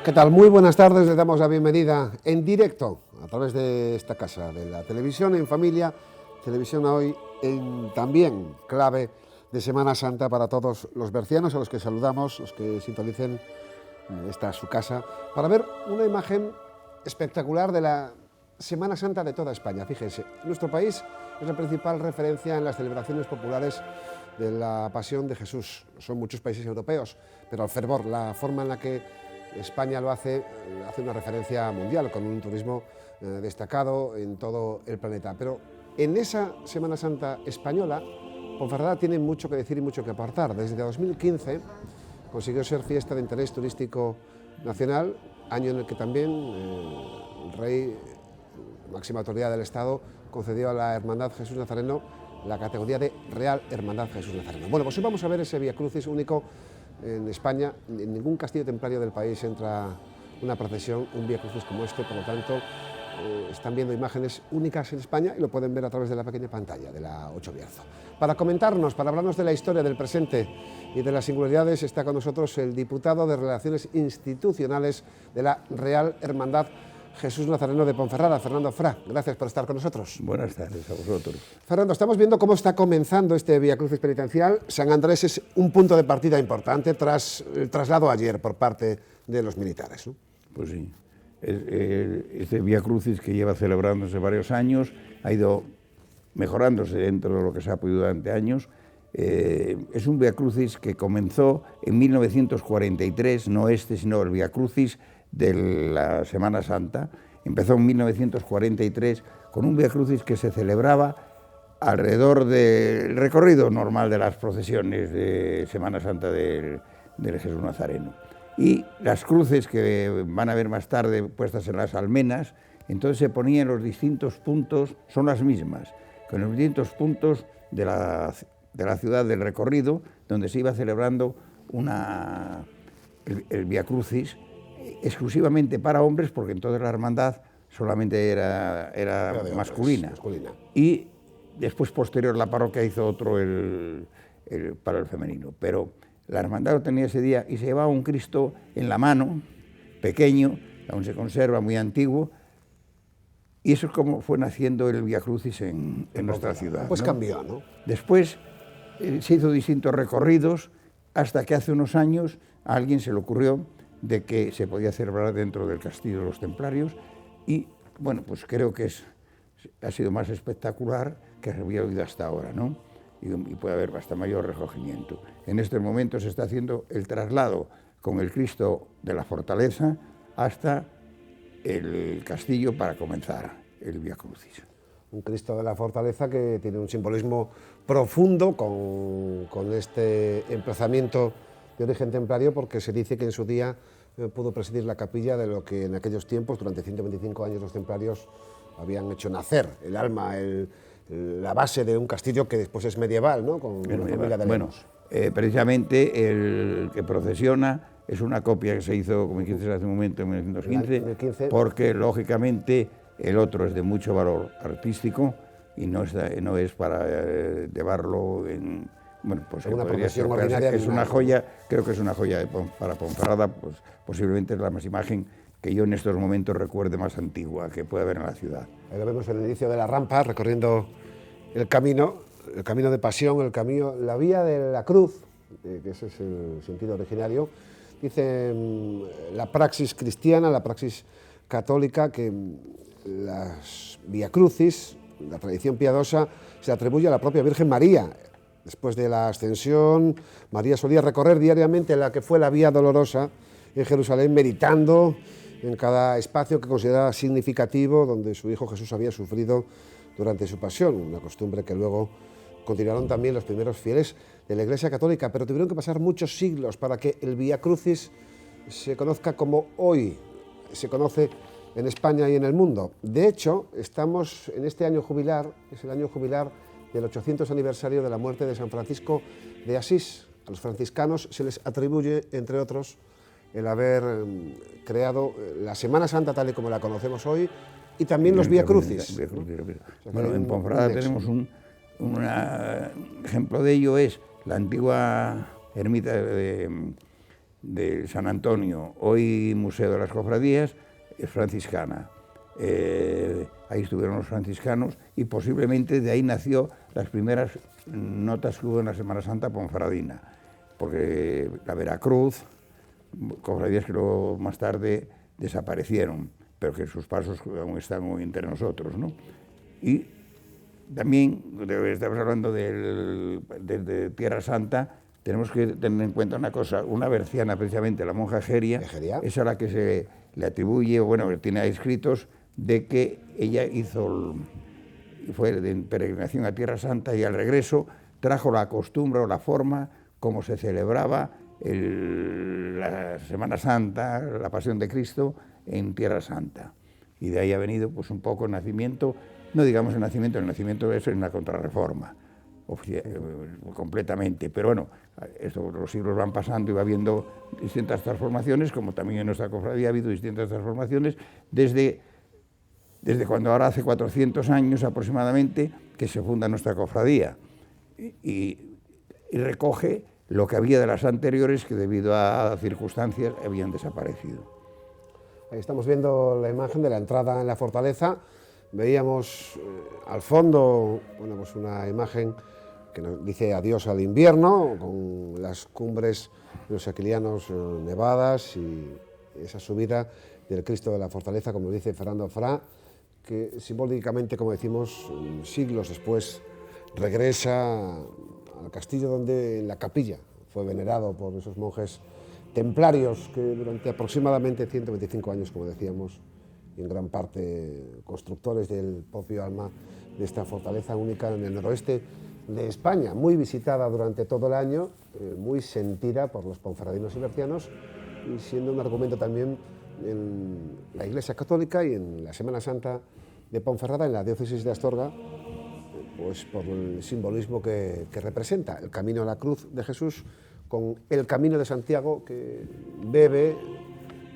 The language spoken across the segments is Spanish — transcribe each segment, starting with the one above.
¿Qué tal? Muy buenas tardes, les damos la bienvenida en directo a través de esta casa, de la televisión en familia, televisión hoy en también clave de Semana Santa para todos los bercianos a los que saludamos, los que sintonicen esta su casa, para ver una imagen espectacular de la Semana Santa de toda España. Fíjense, nuestro país es la principal referencia en las celebraciones populares de la Pasión de Jesús. Son muchos países europeos, pero el fervor, la forma en la que España lo hace una referencia mundial, con un turismo destacado en todo el planeta. Pero en esa Semana Santa española, Ponferrada tiene mucho que decir y mucho que aportar. Desde 2015 consiguió ser fiesta de interés turístico nacional, año en el que también el rey, máxima autoridad del Estado, concedió a la Hermandad Jesús Nazareno la categoría de Real Hermandad Jesús Nazareno. Bueno, pues hoy vamos a ver ese Vía Crucis único en España. En ningún castillo templario del país entra una procesión, un Vía Crucis como este, por lo tanto están viendo imágenes únicas en España y lo pueden ver a través de la pequeña pantalla de la 8 Bierzo. Para comentarnos, para hablarnos de la historia, del presente y de las singularidades, está con nosotros el diputado de Relaciones Institucionales de la Real Hermandad Jesús Nazareno de Ponferrada, Fernando Fra. Gracias por estar con nosotros. Buenas tardes a vosotros. Fernando, estamos viendo cómo está comenzando este Vía Crucis penitencial. San Andrés es un punto de partida importante tras el traslado ayer por parte de los militares, ¿no? Pues sí. Este Vía Crucis, que lleva celebrándose varios años, ha ido mejorándose dentro de lo que se ha podido durante años. Es un Vía Crucis que comenzó en 1943, no este, sino el Vía Crucis de la Semana Santa. Empezó en 1943 con un Vía Crucis que se celebraba alrededor del recorrido normal de las procesiones de Semana Santa del Jesús Nazareno. Y las cruces que van a ver más tarde puestas en las almenas, entonces se ponían los distintos puntos, son las mismas, con los distintos puntos de la ciudad del recorrido, donde se iba celebrando el Vía Crucis, exclusivamente para hombres, porque entonces la hermandad solamente era masculina. Y después, posterior, la parroquia hizo otro para el femenino. Pero la hermandad lo tenía ese día y se llevaba un Cristo en la mano, pequeño, aún se conserva, muy antiguo, y eso es como fue naciendo el Vía Crucis en nuestra ciudad. Pues cambió, ¿no? Después se hizo distintos recorridos, hasta que hace unos años a alguien se le ocurrió de que se podía celebrar dentro del Castillo de los Templarios, y bueno, pues creo que ha sido más espectacular que había oído hasta ahora, ¿no? Y puede haber hasta mayor recogimiento. En este momento se está haciendo el traslado con el Cristo de la Fortaleza hasta el castillo para comenzar el Vía Crucis. Un Cristo de la Fortaleza que tiene un simbolismo profundo con este emplazamiento de origen templario, porque se dice que en su día pudo presidir la capilla de lo que en aquellos tiempos, durante 125 años, los templarios habían hecho nacer el alma, la base de un castillo que después es medieval, ¿no? Con la familia de Lemos. Precisamente el que procesiona es una copia que se hizo, como dijiste hace un momento, en 1915, porque lógicamente el otro es de mucho valor artístico y no es para llevarlo en... Bueno, pues una procesión ordinaria. Es una joya, creo que es una joya para Ponferrada, pues posiblemente es la más imagen que yo en estos momentos recuerde más antigua que puede haber en la ciudad. Ahí lo vemos en el inicio de la rampa, recorriendo el camino de pasión, la vía de la cruz, que ese es el sentido originario. Dice la praxis cristiana, la praxis católica, que las Vía Crucis, la tradición piadosa, se atribuye a la propia Virgen María. Después de la ascensión, María solía recorrer diariamente la que fue la Vía Dolorosa en Jerusalén, meditando en cada espacio que consideraba significativo donde su hijo Jesús había sufrido durante su pasión, una costumbre que luego continuaron también los primeros fieles de la Iglesia Católica, pero tuvieron que pasar muchos siglos para que el Vía Crucis se conozca como hoy se conoce en España y en el mundo. De hecho, estamos en este año jubilar, es el año jubilar del 800 aniversario de la muerte de San Francisco de Asís. A los franciscanos se les atribuye, entre otros, el haber creado la Semana Santa tal y como la conocemos hoy y también los Vía Crucis. Bueno, en Ponferrada tenemos un ejemplo de ello, es la antigua ermita de San Antonio, hoy Museo de las Cofradías, es franciscana. Ahí estuvieron los franciscanos y posiblemente de ahí nació las primeras notas que hubo en la Semana Santa ponferradina, porque la Veracruz, cofradías que luego más tarde desaparecieron, pero que sus pasos aún están hoy entre nosotros, ¿no? Y también, estamos hablando de Tierra Santa, tenemos que tener en cuenta una cosa, una berciana, precisamente la monja Egeria, es a la que se le atribuye, bueno, tiene escritos de que ella fue de peregrinación a Tierra Santa y al regreso trajo la costumbre o la forma como se celebraba la Semana Santa, la Pasión de Cristo en Tierra Santa. Y de ahí ha venido pues un poco el nacimiento, no digamos el nacimiento es en la Contrarreforma, completamente, pero bueno, los siglos van pasando y va habiendo distintas transformaciones, como también en nuestra cofradía ha habido distintas transformaciones desde cuando ahora hace 400 años aproximadamente que se funda nuestra cofradía y recoge lo que había de las anteriores que debido a circunstancias habían desaparecido. Ahí estamos viendo la imagen de la entrada en la fortaleza. Veíamos al fondo, bueno, pues una imagen que nos dice adiós al invierno, con las cumbres de los aquilianos nevadas y esa subida del Cristo de la Fortaleza, como dice Fernando Fra, que simbólicamente, como decimos, siglos después regresa al castillo donde en la capilla fue venerado por esos monjes templarios que durante aproximadamente 125 años, como decíamos, y en gran parte constructores del propio alma de esta fortaleza única en el noroeste de España, muy visitada durante todo el año, muy sentida por los ponferradinos y bercianos, y siendo un argumento también en la Iglesia Católica y en la Semana Santa de Ponferrada, en la diócesis de Astorga, pues por el simbolismo que representa el camino a la cruz de Jesús con el camino de Santiago que bebe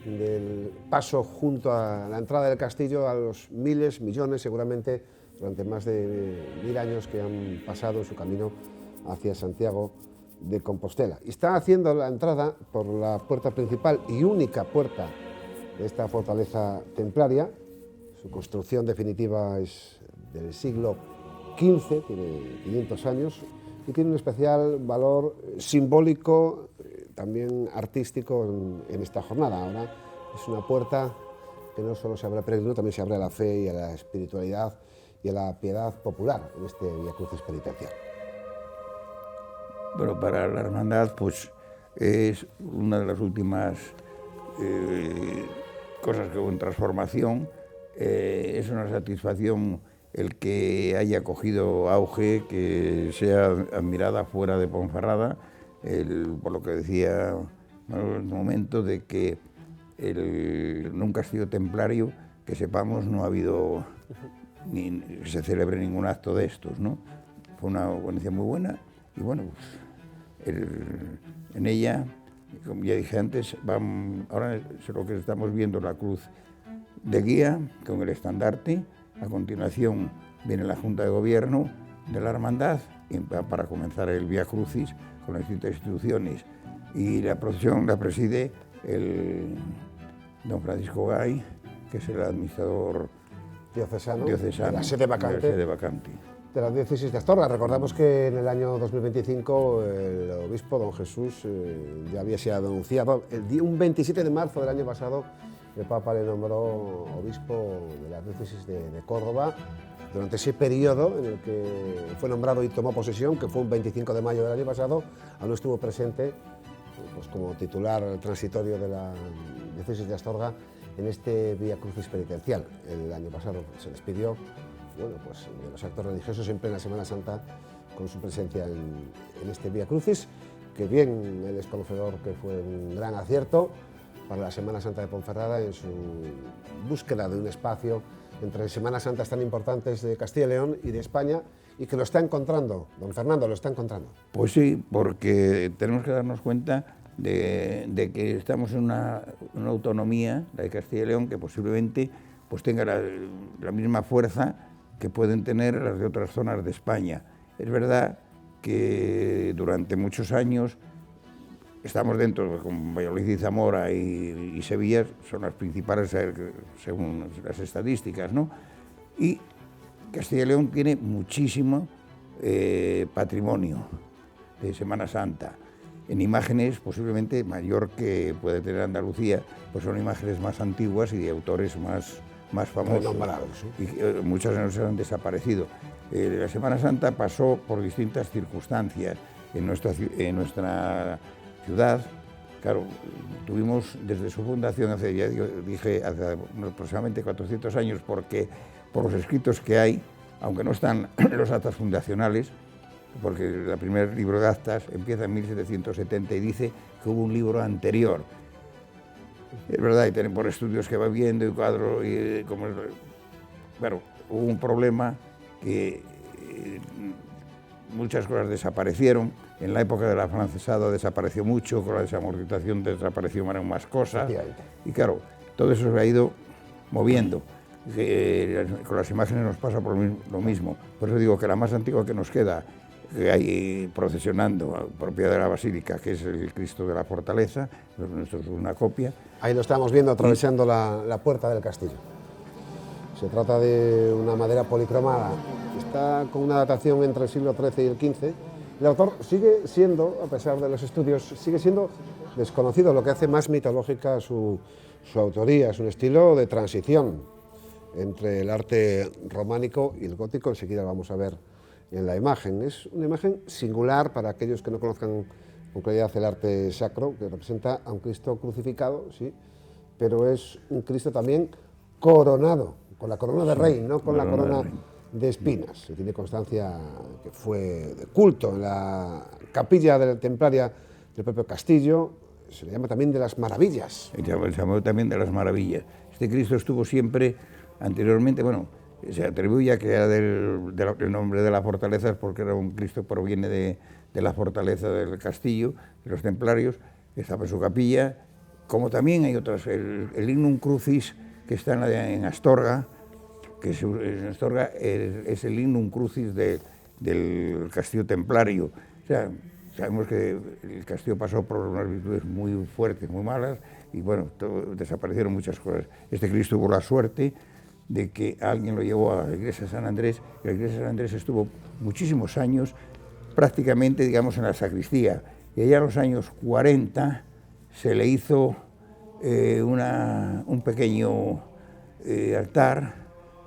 del paso junto a la entrada del castillo a los miles, millones, seguramente durante más de 1000 años que han pasado en su camino hacia Santiago de Compostela. Y está haciendo la entrada por la puerta principal y única puerta de esta fortaleza templaria. Su construcción definitiva es del siglo XV, tiene 500 años y tiene un especial valor simbólico, también artístico en esta jornada. Ahora es una puerta que no solo se abre al peregrino, también se abre a la fe y a la espiritualidad y a la piedad popular en este Vía Crucis penitencial. Bueno, para la hermandad pues es una de las últimas cosas que hubo en transformación. Es una satisfacción el que haya cogido auge, que sea admirada fuera de Ponferrada, por lo que decía en un momento de que en un castillo templario, que sepamos, no ha habido ni se celebre ningún acto de estos, ¿no? Fue una organización muy buena y bueno, pues, en ella, como ya dije antes, ahora es lo que estamos viendo, la cruz de guía con el estandarte. A continuación viene la Junta de Gobierno de la Hermandad para comenzar el Vía Crucis con las distintas instituciones y la procesión la preside el don Francisco Gay, que es el administrador diocesano de la sede vacante de la diócesis de Astorga. Recordamos que en el año 2025 el obispo don Jesús ya había sido anunciado. Un 27 de marzo del año pasado el Papa le nombró obispo de la diócesis de Córdoba. Durante ese periodo en el que fue nombrado y tomó posesión, que fue un 25 de mayo del año pasado, aún estuvo presente pues, como titular transitorio de la diócesis de Astorga en este Vía Crucis penitencial. El año pasado se despidió, bueno, pues, de los actos religiosos en plena Semana Santa con su presencia en este Vía Crucis, que bien él es conocedor que fue un gran acierto para la Semana Santa de Ponferrada en su búsqueda de un espacio entre Semanas Santas tan importantes de Castilla y León y de España, y que lo está encontrando, don Fernando, lo está encontrando. Pues sí, porque tenemos que darnos cuenta de que estamos en una autonomía, la de Castilla y León, que posiblemente pues tenga la misma fuerza que pueden tener las de otras zonas de España. Es verdad que durante muchos años estamos dentro, con Valladolid y Zamora y Sevilla, son las principales según las estadísticas, ¿no? Y Castilla y León tiene muchísimo patrimonio de Semana Santa. En imágenes posiblemente mayor que puede tener Andalucía, pues son imágenes más antiguas y de autores más famosos. Y muchas de nosotros han desaparecido. La Semana Santa pasó por distintas circunstancias en nuestra ciudad. Claro, tuvimos desde su fundación hace, ya dije, hace aproximadamente 400 años, porque por los escritos que hay, aunque no están los actas fundacionales, porque el primer libro de actas empieza en 1770 y dice que hubo un libro anterior. Es verdad, y por estudios que va viendo y cuadros, y bueno, hubo un problema que muchas cosas desaparecieron. En la época de la francesada desapareció mucho, con la desamortización desaparecieron más cosas. Y claro, todo eso se ha ido moviendo. Con las imágenes nos pasa por lo mismo. Por eso digo que la más antigua que nos queda, que hay procesionando, propia de la Basílica, que es el Cristo de la Fortaleza, nuestro es una copia. Ahí lo estamos viendo atravesando la puerta del castillo. Se trata de una madera policromada, está con una datación entre el siglo XIII y el XV. El autor sigue siendo, a pesar de los estudios, sigue siendo desconocido, lo que hace más mitológica su autoría. Es un estilo de transición entre el arte románico y el gótico, enseguida lo vamos a ver en la imagen. Es una imagen singular para aquellos que no conozcan con claridad el arte sacro, que representa a un Cristo crucificado, sí, pero es un Cristo también coronado, con la corona de rey, no con la corona de espinas. Se tiene constancia que fue de culto en la capilla de la templaria del propio castillo. Se le llama también de las maravillas. Se llamó también de las maravillas. Este Cristo estuvo siempre, anteriormente, bueno, se atribuye a que era el nombre de la fortaleza, porque era un Cristo que proviene de la fortaleza del castillo, de los templarios, que estaba en su capilla, como también hay otras, el Lignum Crucis, que está en Astorga, que en Astorga es el Lignum Crucis del castillo templario. O sea, sabemos que el castillo pasó por unas virtudes muy fuertes, muy malas, y bueno, desaparecieron muchas cosas. Este Cristo tuvo la suerte de que alguien lo llevó a la iglesia de San Andrés, y la iglesia de San Andrés estuvo muchísimos años prácticamente, digamos, en la sacristía, y allá en los años 40 se le hizo un pequeño altar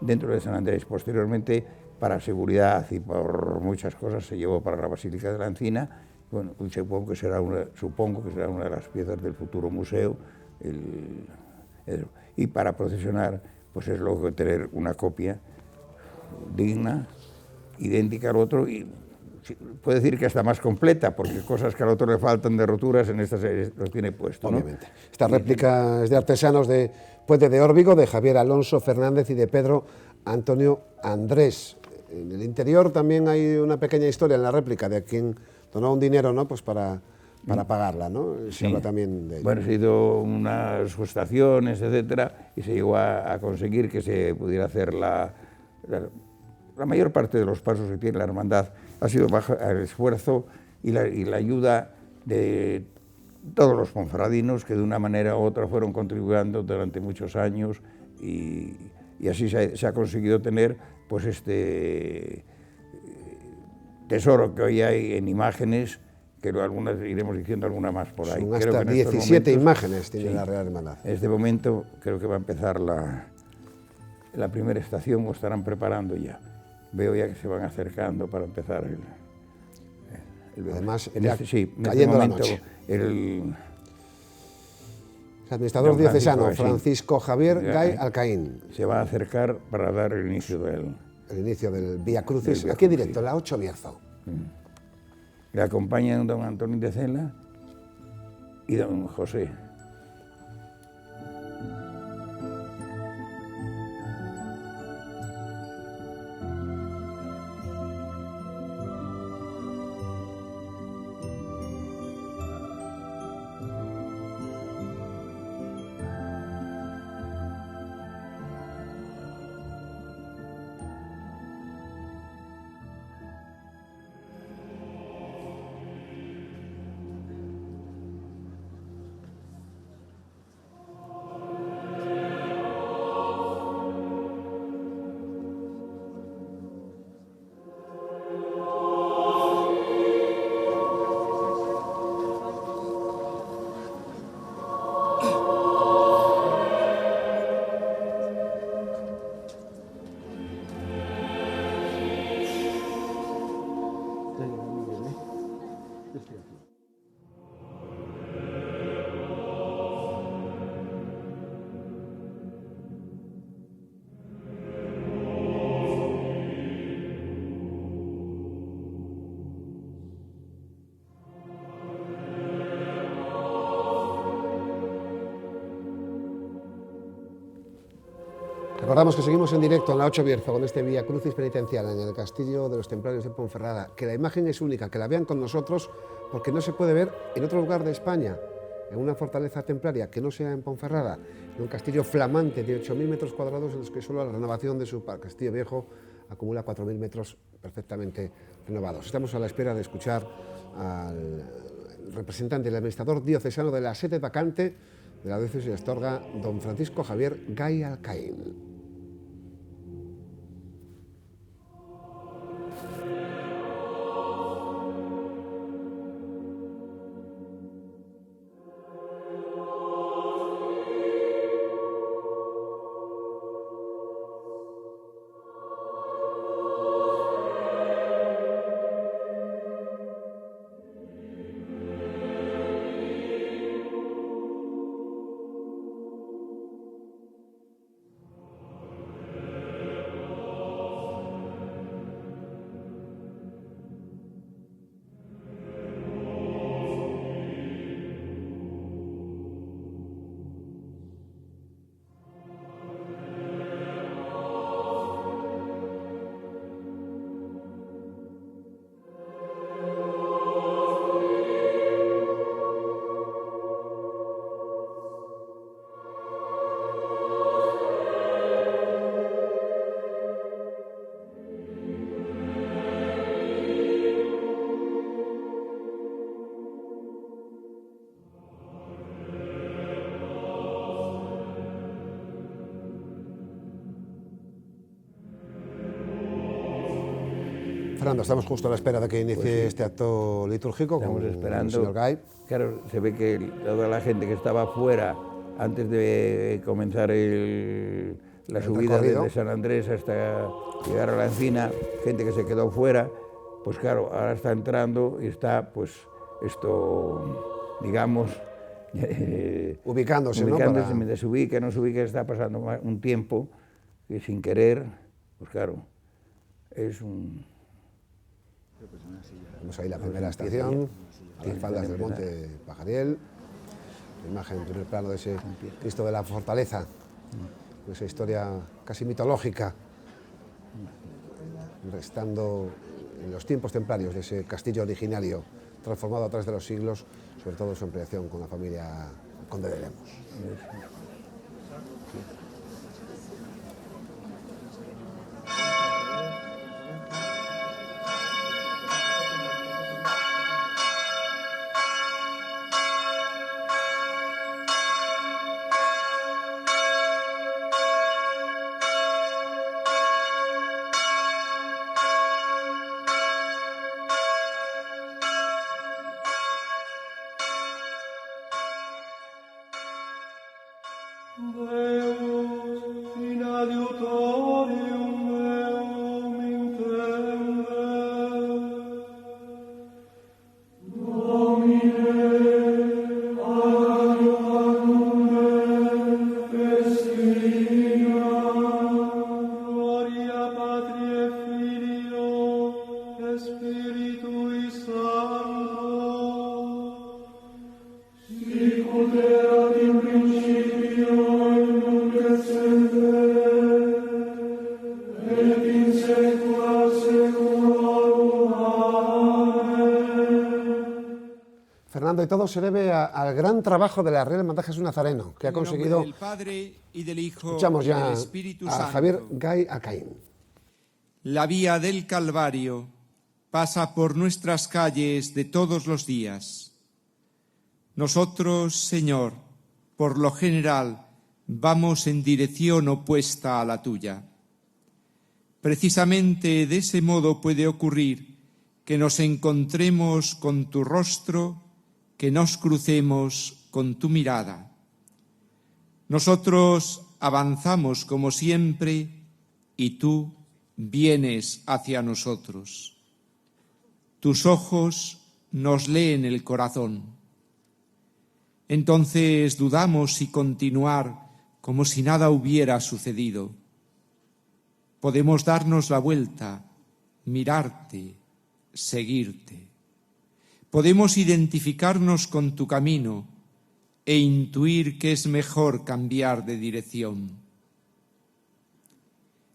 dentro de San Andrés. Posteriormente, para seguridad y por muchas cosas, se llevó para la Basílica de la Encina. Bueno, supongo que será una de las piezas del futuro museo. Y para procesionar, pues es lógico tener una copia digna, idéntica al otro, y puede decir que hasta más completa, porque cosas que al otro le faltan de roturas, en esta se los tiene puesto, ¿no? Obviamente. Esta réplica es de artesanos de Puente de Órbigo, de Javier Alonso Fernández y de Pedro Antonio Andrés. En el interior también hay una pequeña historia en la réplica de quien donó un dinero, ¿no?, pues para pagarla, ¿no? Se habla también de ello. Bueno, se hizo unas estaciones, etcétera, y se llegó a conseguir que se pudiera hacer la mayor parte de los pasos que tiene la hermandad. Ha sido bajo el esfuerzo y la ayuda de todos los ponferradinos, que de una manera u otra fueron contribuyendo durante muchos años, y así se ha conseguido tener pues este tesoro que hoy hay en imágenes, que algunas iremos diciendo alguna más por ahí. Son hasta 17 imágenes tiene la Real Hermandad. En este momento creo que va a empezar la primera estación, o estarán preparando ya. Veo ya que se van acercando para empezar el Además, en ya este, sí, en cayendo este la momento, noche. El administrador diocesano sí. Francisco Javier Gay Alcaín. Se va a acercar para dar el inicio del Vía Crucis, Vía aquí en Crucis. directo, la 8 Bierzo. Le acompañan don Antonio de Cela y don José. Recordamos que seguimos en directo en la 8 Bierzo con este Vía Crucis penitencial en el Castillo de los Templarios de Ponferrada, que la imagen es única, que la vean con nosotros porque no se puede ver en otro lugar de España, en una fortaleza templaria que no sea en Ponferrada, en un castillo flamante de 8.000 metros cuadrados en los que solo la renovación de su castillo viejo acumula 4.000 metros perfectamente renovados. Estamos a la espera de escuchar al representante del administrador diocesano de la sede vacante de la diócesis de Astorga, don Francisco Javier Gay Alcaín. Fernando, estamos justo a la espera de que inicie este acto litúrgico. Estamos con esperando. El señor Gay. Claro, se ve que toda la gente que estaba fuera antes de comenzar la subida desde San Andrés hasta llegar a la Encina, gente que se quedó fuera, pues claro, ahora está entrando y está, pues, esto, digamos, ubicándose, ¿no? Mientras se ubica, no se ubica, está pasando un tiempo que sin querer, pues claro, es un... Vemos ahí la primera estación, a las faldas del monte Pajariel, la imagen en primer plano de ese Cristo de la Fortaleza, con esa historia casi mitológica, restando en los tiempos templarios de ese castillo originario, transformado a través de los siglos, sobre todo su ampliación con la familia Conde de Lemos. Fernando, y todo se debe al gran trabajo de la Real Hermandad Jesús Nazareno, que ha conseguido... Del Padre y del Hijo Escuchamos ya y del Espíritu a Santo. Javier Gay Alcaín. La vía del Calvario pasa por nuestras calles de todos los días. Nosotros, Señor, por lo general, vamos en dirección opuesta a la tuya. Precisamente de ese modo puede ocurrir que nos encontremos con tu rostro, que nos crucemos con tu mirada. Nosotros avanzamos como siempre y tú vienes hacia nosotros. tus ojos nos leen el corazón. Entonces dudamos si continuar como si nada hubiera sucedido. Podemos darnos la vuelta, mirarte, seguirte. Podemos identificarnos con tu camino e intuir que es mejor cambiar de dirección.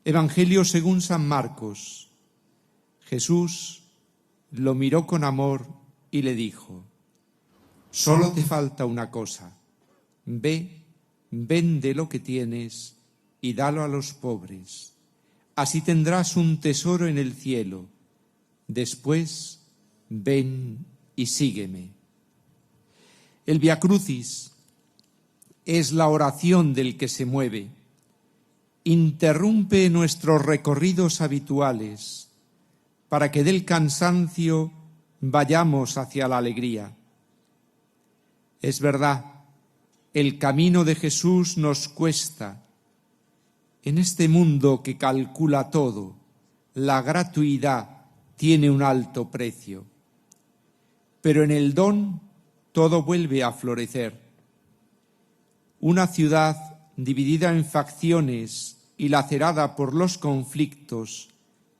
Evangelio según San Marcos. Jesús lo miró con amor y le dijo: solo te falta una cosa. Ve, vende lo que tienes y dalo a los pobres. Así tendrás un tesoro en el cielo. Después, ven y sígueme. El Via Crucis es la oración del que se mueve. Interrumpe nuestros recorridos habituales para que del cansancio vayamos hacia la alegría. Es verdad, el camino de Jesús nos cuesta. En este mundo que calcula todo, la gratuidad tiene un alto precio. Pero en el don todo vuelve a florecer. Una ciudad dividida en facciones y lacerada por los conflictos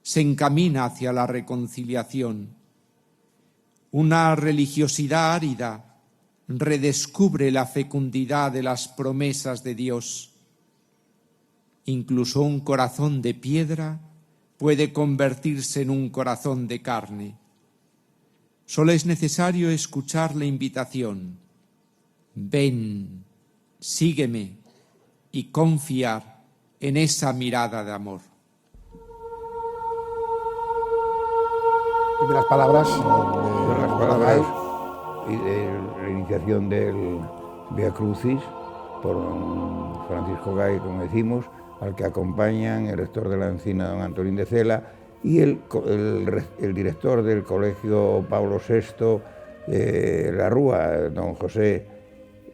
se encamina hacia la reconciliación. Una religiosidad árida redescubre la fecundidad de las promesas de Dios. Incluso un corazón de piedra puede convertirse en un corazón de carne. Solo es necesario escuchar la invitación: ven, sígueme, y confiar en esa mirada de amor. Primeras palabras. Las palabras y de la iniciación del Via Crucis por don Francisco Gay, como decimos, al que acompañan el rector de la Encina, don Antolín de Cela, y el director del Colegio Pablo VI, La Rúa, don José,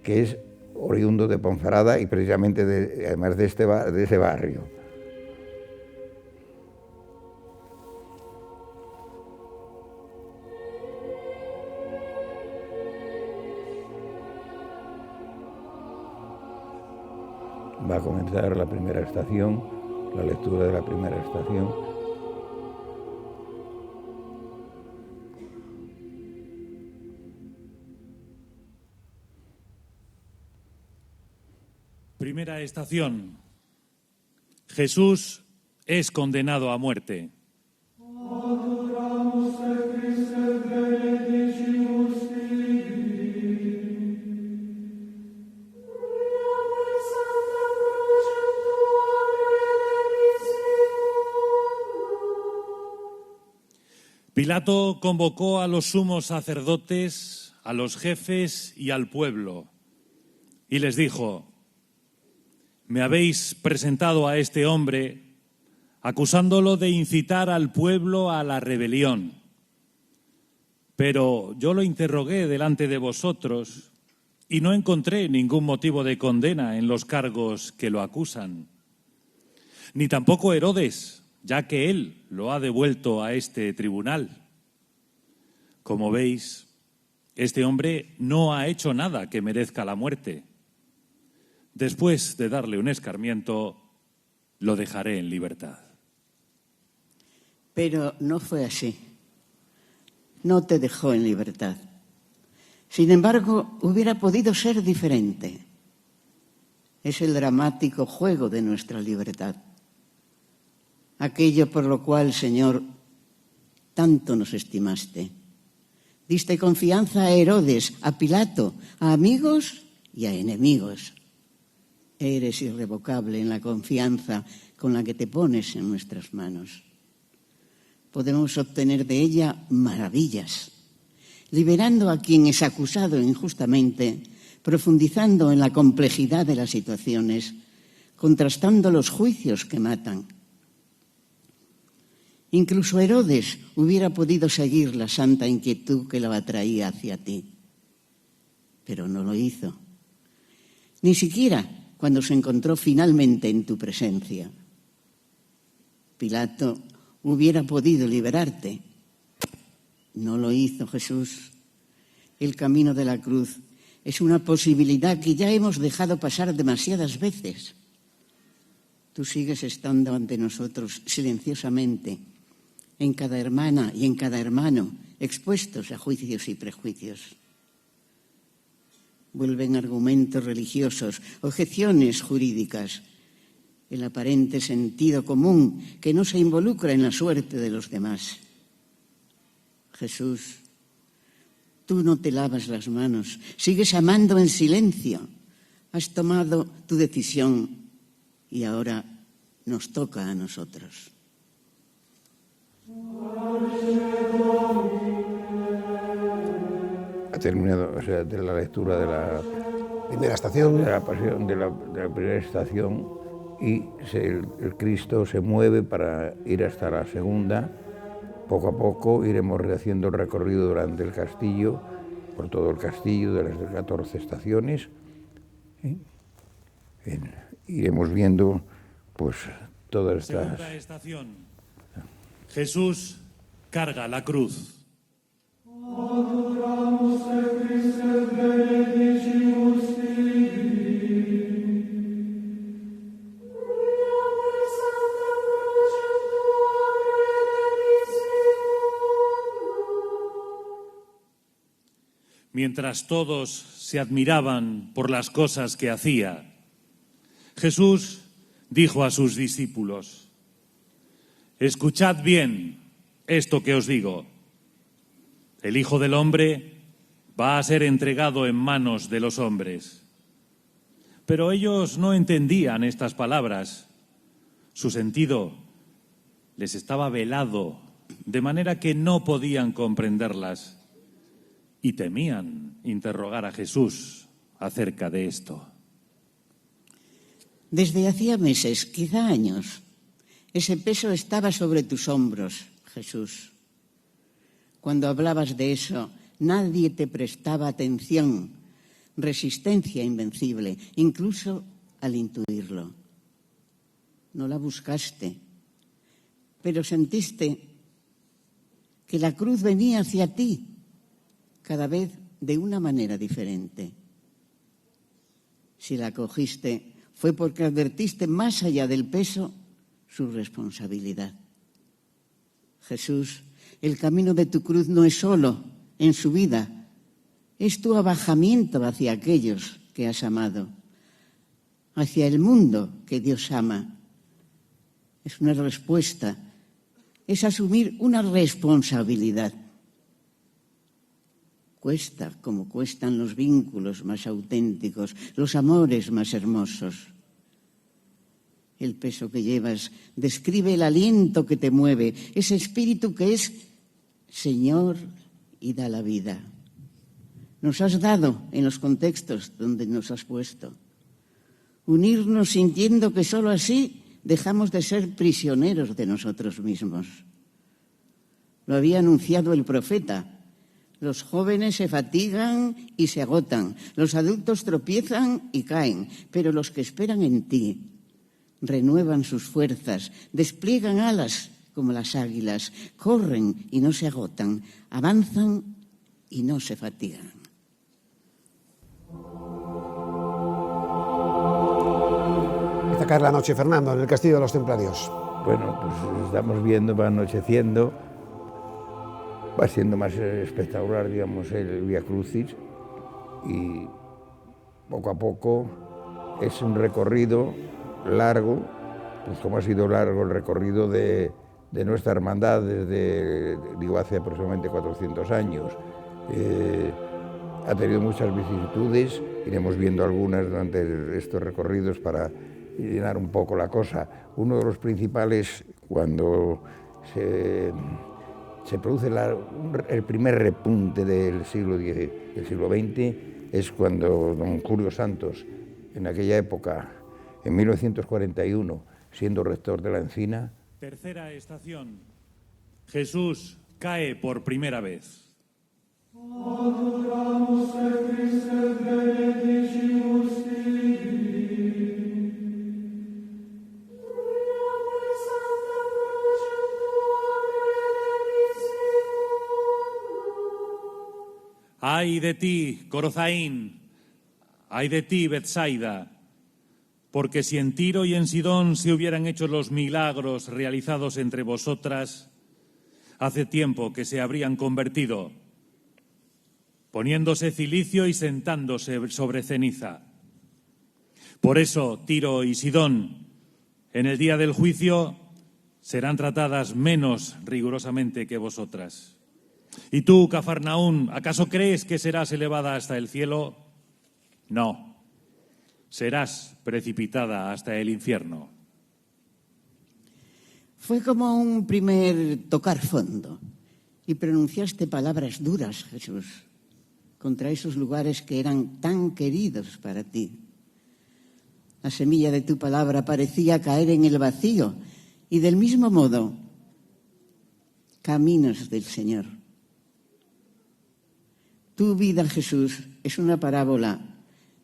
que es oriundo de Ponferrada y precisamente además de ese barrio. Va a comenzar la primera estación, la lectura de la primera estación. Primera estación. Jesús es condenado a muerte. Pilato convocó a los sumos sacerdotes, a los jefes y al pueblo, y les dijo: me habéis presentado a este hombre acusándolo de incitar al pueblo a la rebelión. Pero yo lo interrogué delante de vosotros y no encontré ningún motivo de condena en los cargos que lo acusan. Ni tampoco Herodes, ya que él lo ha devuelto a este tribunal. Como veis, este hombre no ha hecho nada que merezca la muerte. Después de darle un escarmiento, lo dejaré en libertad. Pero no fue así. No te dejó en libertad. Sin embargo, hubiera podido ser diferente. Es el dramático juego de nuestra libertad. Aquello por lo cual, Señor, tanto nos estimaste. Diste confianza a Herodes, a Pilato, a amigos y a enemigos. Eres irrevocable en la confianza con la que te pones en nuestras manos. Podemos obtener de ella maravillas, liberando a quien es acusado injustamente, profundizando en la complejidad de las situaciones, contrastando los juicios que matan. Incluso Herodes hubiera podido seguir la santa inquietud que lo atraía hacia ti, pero no lo hizo. Ni siquiera cuando se encontró finalmente en tu presencia. Pilato hubiera podido liberarte, No lo hizo Jesús. El camino de la cruz es una posibilidad que ya hemos dejado pasar demasiadas veces. Tú sigues estando ante nosotros silenciosamente, en cada hermana y en cada hermano, expuestos a juicios y prejuicios. Vuelven argumentos religiosos, objeciones jurídicas, el aparente sentido común que no se involucra en la suerte de los demás. Jesús, tú no te lavas las manos, sigues amando en silencio. Has tomado tu decisión y ahora nos toca a nosotros. Ha terminado, o sea, de la lectura de la Primera estación. de la pasión, de la primera estación, y el Cristo se mueve para ir hasta la segunda. Poco a poco iremos rehaciendo el recorrido durante el castillo, por todo el castillo de las 14 estaciones. Iremos viendo pues todas estas... Segunda estación. Jesús carga la cruz. Mientras todos se admiraban por las cosas que hacía, Jesús dijo a sus discípulos: escuchad bien esto que os digo. El Hijo del Hombre va a ser entregado en manos de los hombres. Pero ellos no entendían estas palabras. Su sentido les estaba velado, de manera que no podían comprenderlas. Y temían interrogar a Jesús acerca de esto. Desde hacía meses, quizá años, ese peso estaba sobre tus hombros, Jesús. Cuando hablabas de eso, nadie te prestaba atención, resistencia invencible, incluso al intuirlo. No la buscaste, pero sentiste que la cruz venía hacia ti, cada vez de una manera diferente. Si la cogiste, fue porque advertiste más allá del peso su responsabilidad. Jesús, el camino de tu cruz no es solo en su vida, es tu abajamiento hacia aquellos que has amado, hacia el mundo que Dios ama. Es una respuesta, es asumir una responsabilidad. Cuesta como cuestan los vínculos más auténticos, los amores más hermosos. El peso que llevas describe el aliento que te mueve, ese espíritu que es Señor y da la vida. Nos has dado en los contextos donde nos has puesto. Unirnos sintiendo que solo así dejamos de ser prisioneros de nosotros mismos. Lo había anunciado el profeta. Los jóvenes se fatigan y se agotan, los adultos tropiezan y caen, pero los que esperan en ti renuevan sus fuerzas, despliegan alas como las águilas, corren y no se agotan, avanzan y no se fatigan. Empieza a caer la noche, Fernando, en el Castillo de los Templarios. Bueno, pues estamos viendo, va anocheciendo, va siendo más espectacular, digamos, el Vía Crucis, y poco a poco es un recorrido largo, pues como ha sido largo el recorrido de nuestra hermandad desde, digo, hace aproximadamente 400 años. Ha tenido muchas vicisitudes, iremos viendo algunas durante estos recorridos para llenar un poco la cosa. Uno de los principales, cuando se produce el primer repunte del siglo XX, es cuando don Julio Santos, en aquella época, en 1941, siendo rector de la Encina. Tercera estación. Jesús cae por primera vez. Ay de ti, Corozaín, ay de ti, Betsaida, porque si en Tiro y en Sidón se hubieran hecho los milagros realizados entre vosotras, hace tiempo que se habrían convertido, poniéndose cilicio y sentándose sobre ceniza. Por eso, Tiro y Sidón, en el día del juicio, serán tratadas menos rigurosamente que vosotras. ¿Y tú, Cafarnaún, acaso crees que serás elevada hasta el cielo? No, serás precipitada hasta el infierno. Fue como un primer tocar fondo y pronunciaste palabras duras, Jesús, contra esos lugares que eran tan queridos para ti. La semilla de tu palabra parecía caer en el vacío y del mismo modo, caminos del Señor. Tu vida, Jesús, es una parábola,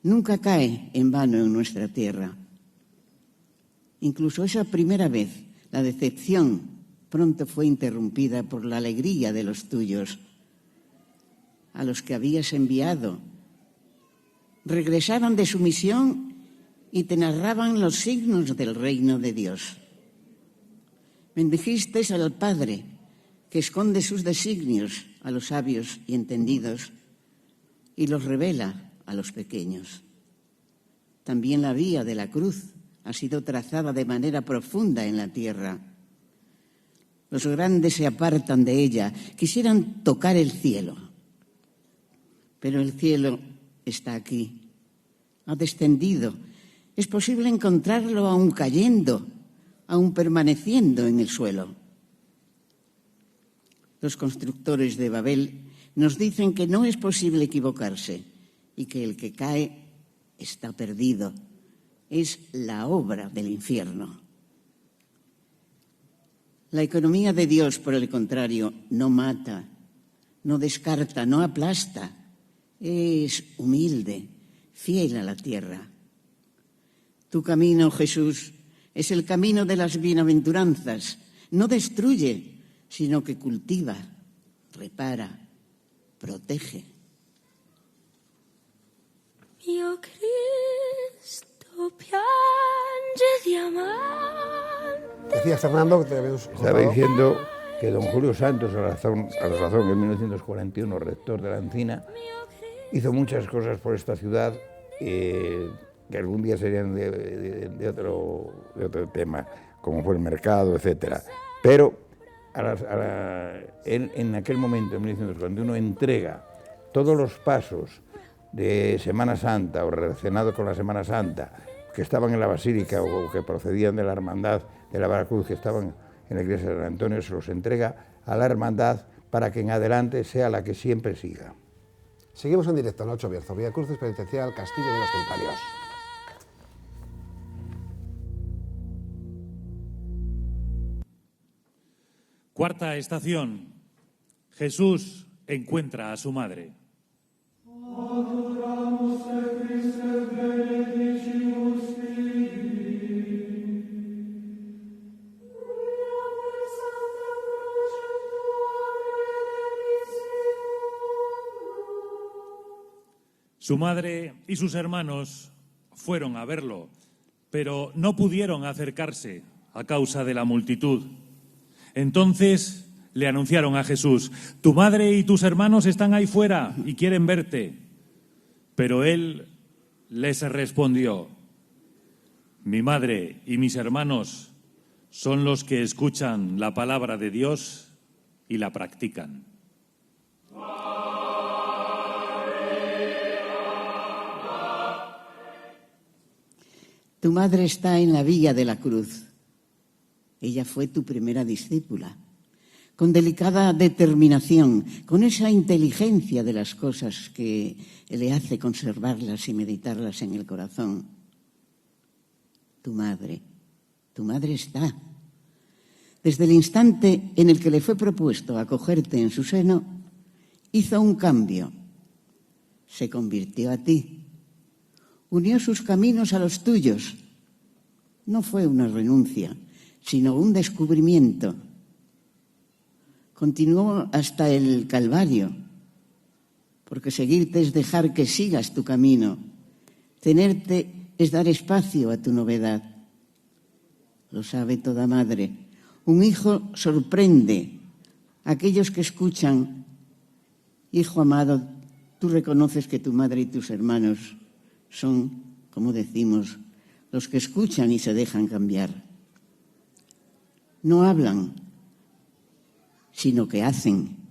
nunca cae en vano en nuestra tierra. Incluso esa primera vez, la decepción pronto fue interrumpida por la alegría de los tuyos, a los que habías enviado. Regresaban de su misión y te narraban los signos del reino de Dios. Bendijiste al Padre, que esconde sus designios a los sabios y entendidos y los revela a los pequeños. También la vía de la cruz ha sido trazada de manera profunda en la tierra. Los grandes se apartan de ella, quisieran tocar el cielo. Pero el cielo está aquí, ha descendido. Es posible encontrarlo aún cayendo, aún permaneciendo en el suelo. Los constructores de Babel nos dicen que no es posible equivocarse y que el que cae está perdido. Es la obra del infierno. La economía de Dios, por el contrario, no mata, no descarta, no aplasta. Es humilde, fiel a la tierra. Tu camino, Jesús, es el camino de las bienaventuranzas. No destruye, sino que cultiva, repara, protege. Mio Cristo piange diamante. Decías, Fernando, que te habíamos Estaba diciendo que don Julio Santos, a la razón en 1941, rector de la Encina, hizo muchas cosas por esta ciudad que algún día serían de otro tema, como fue el mercado, etcétera. Pero en aquel momento, en 1941, entrega todos los pasos de Semana Santa o relacionados con la Semana Santa que estaban en la Basílica o que procedían de la Hermandad de la Veracruz, que estaban en la iglesia de San Antonio, se los entrega a la Hermandad para que en adelante sea la que siempre siga. Seguimos en directo en 8 Bierzo, Vía Crucis Penitencial, Castillo de los Templarios. Cuarta estación. Jesús encuentra a su madre. Su madre y sus hermanos fueron a verlo, pero no pudieron acercarse a causa de la multitud. Entonces le anunciaron a Jesús: tu madre y tus hermanos están ahí fuera y quieren verte. Pero él les respondió: mi madre y mis hermanos son los que escuchan la palabra de Dios y la practican. Tu madre está en la vía de la cruz. Ella fue tu primera discípula. Con delicada determinación, con esa inteligencia de las cosas que le hace conservarlas y meditarlas en el corazón. Tu madre está. Desde el instante en el que le fue propuesto acogerte en su seno, hizo un cambio. Se convirtió a ti. Unió sus caminos a los tuyos. No fue una renuncia, sino un descubrimiento. Continuó hasta el Calvario, porque seguirte es dejar que sigas tu camino. Tenerte es dar espacio a tu novedad. Lo sabe toda madre. Un hijo sorprende a aquellos que escuchan. Hijo amado, tú reconoces que tu madre y tus hermanos son, como decimos, los que escuchan y se dejan cambiar. No hablan, sino que hacen.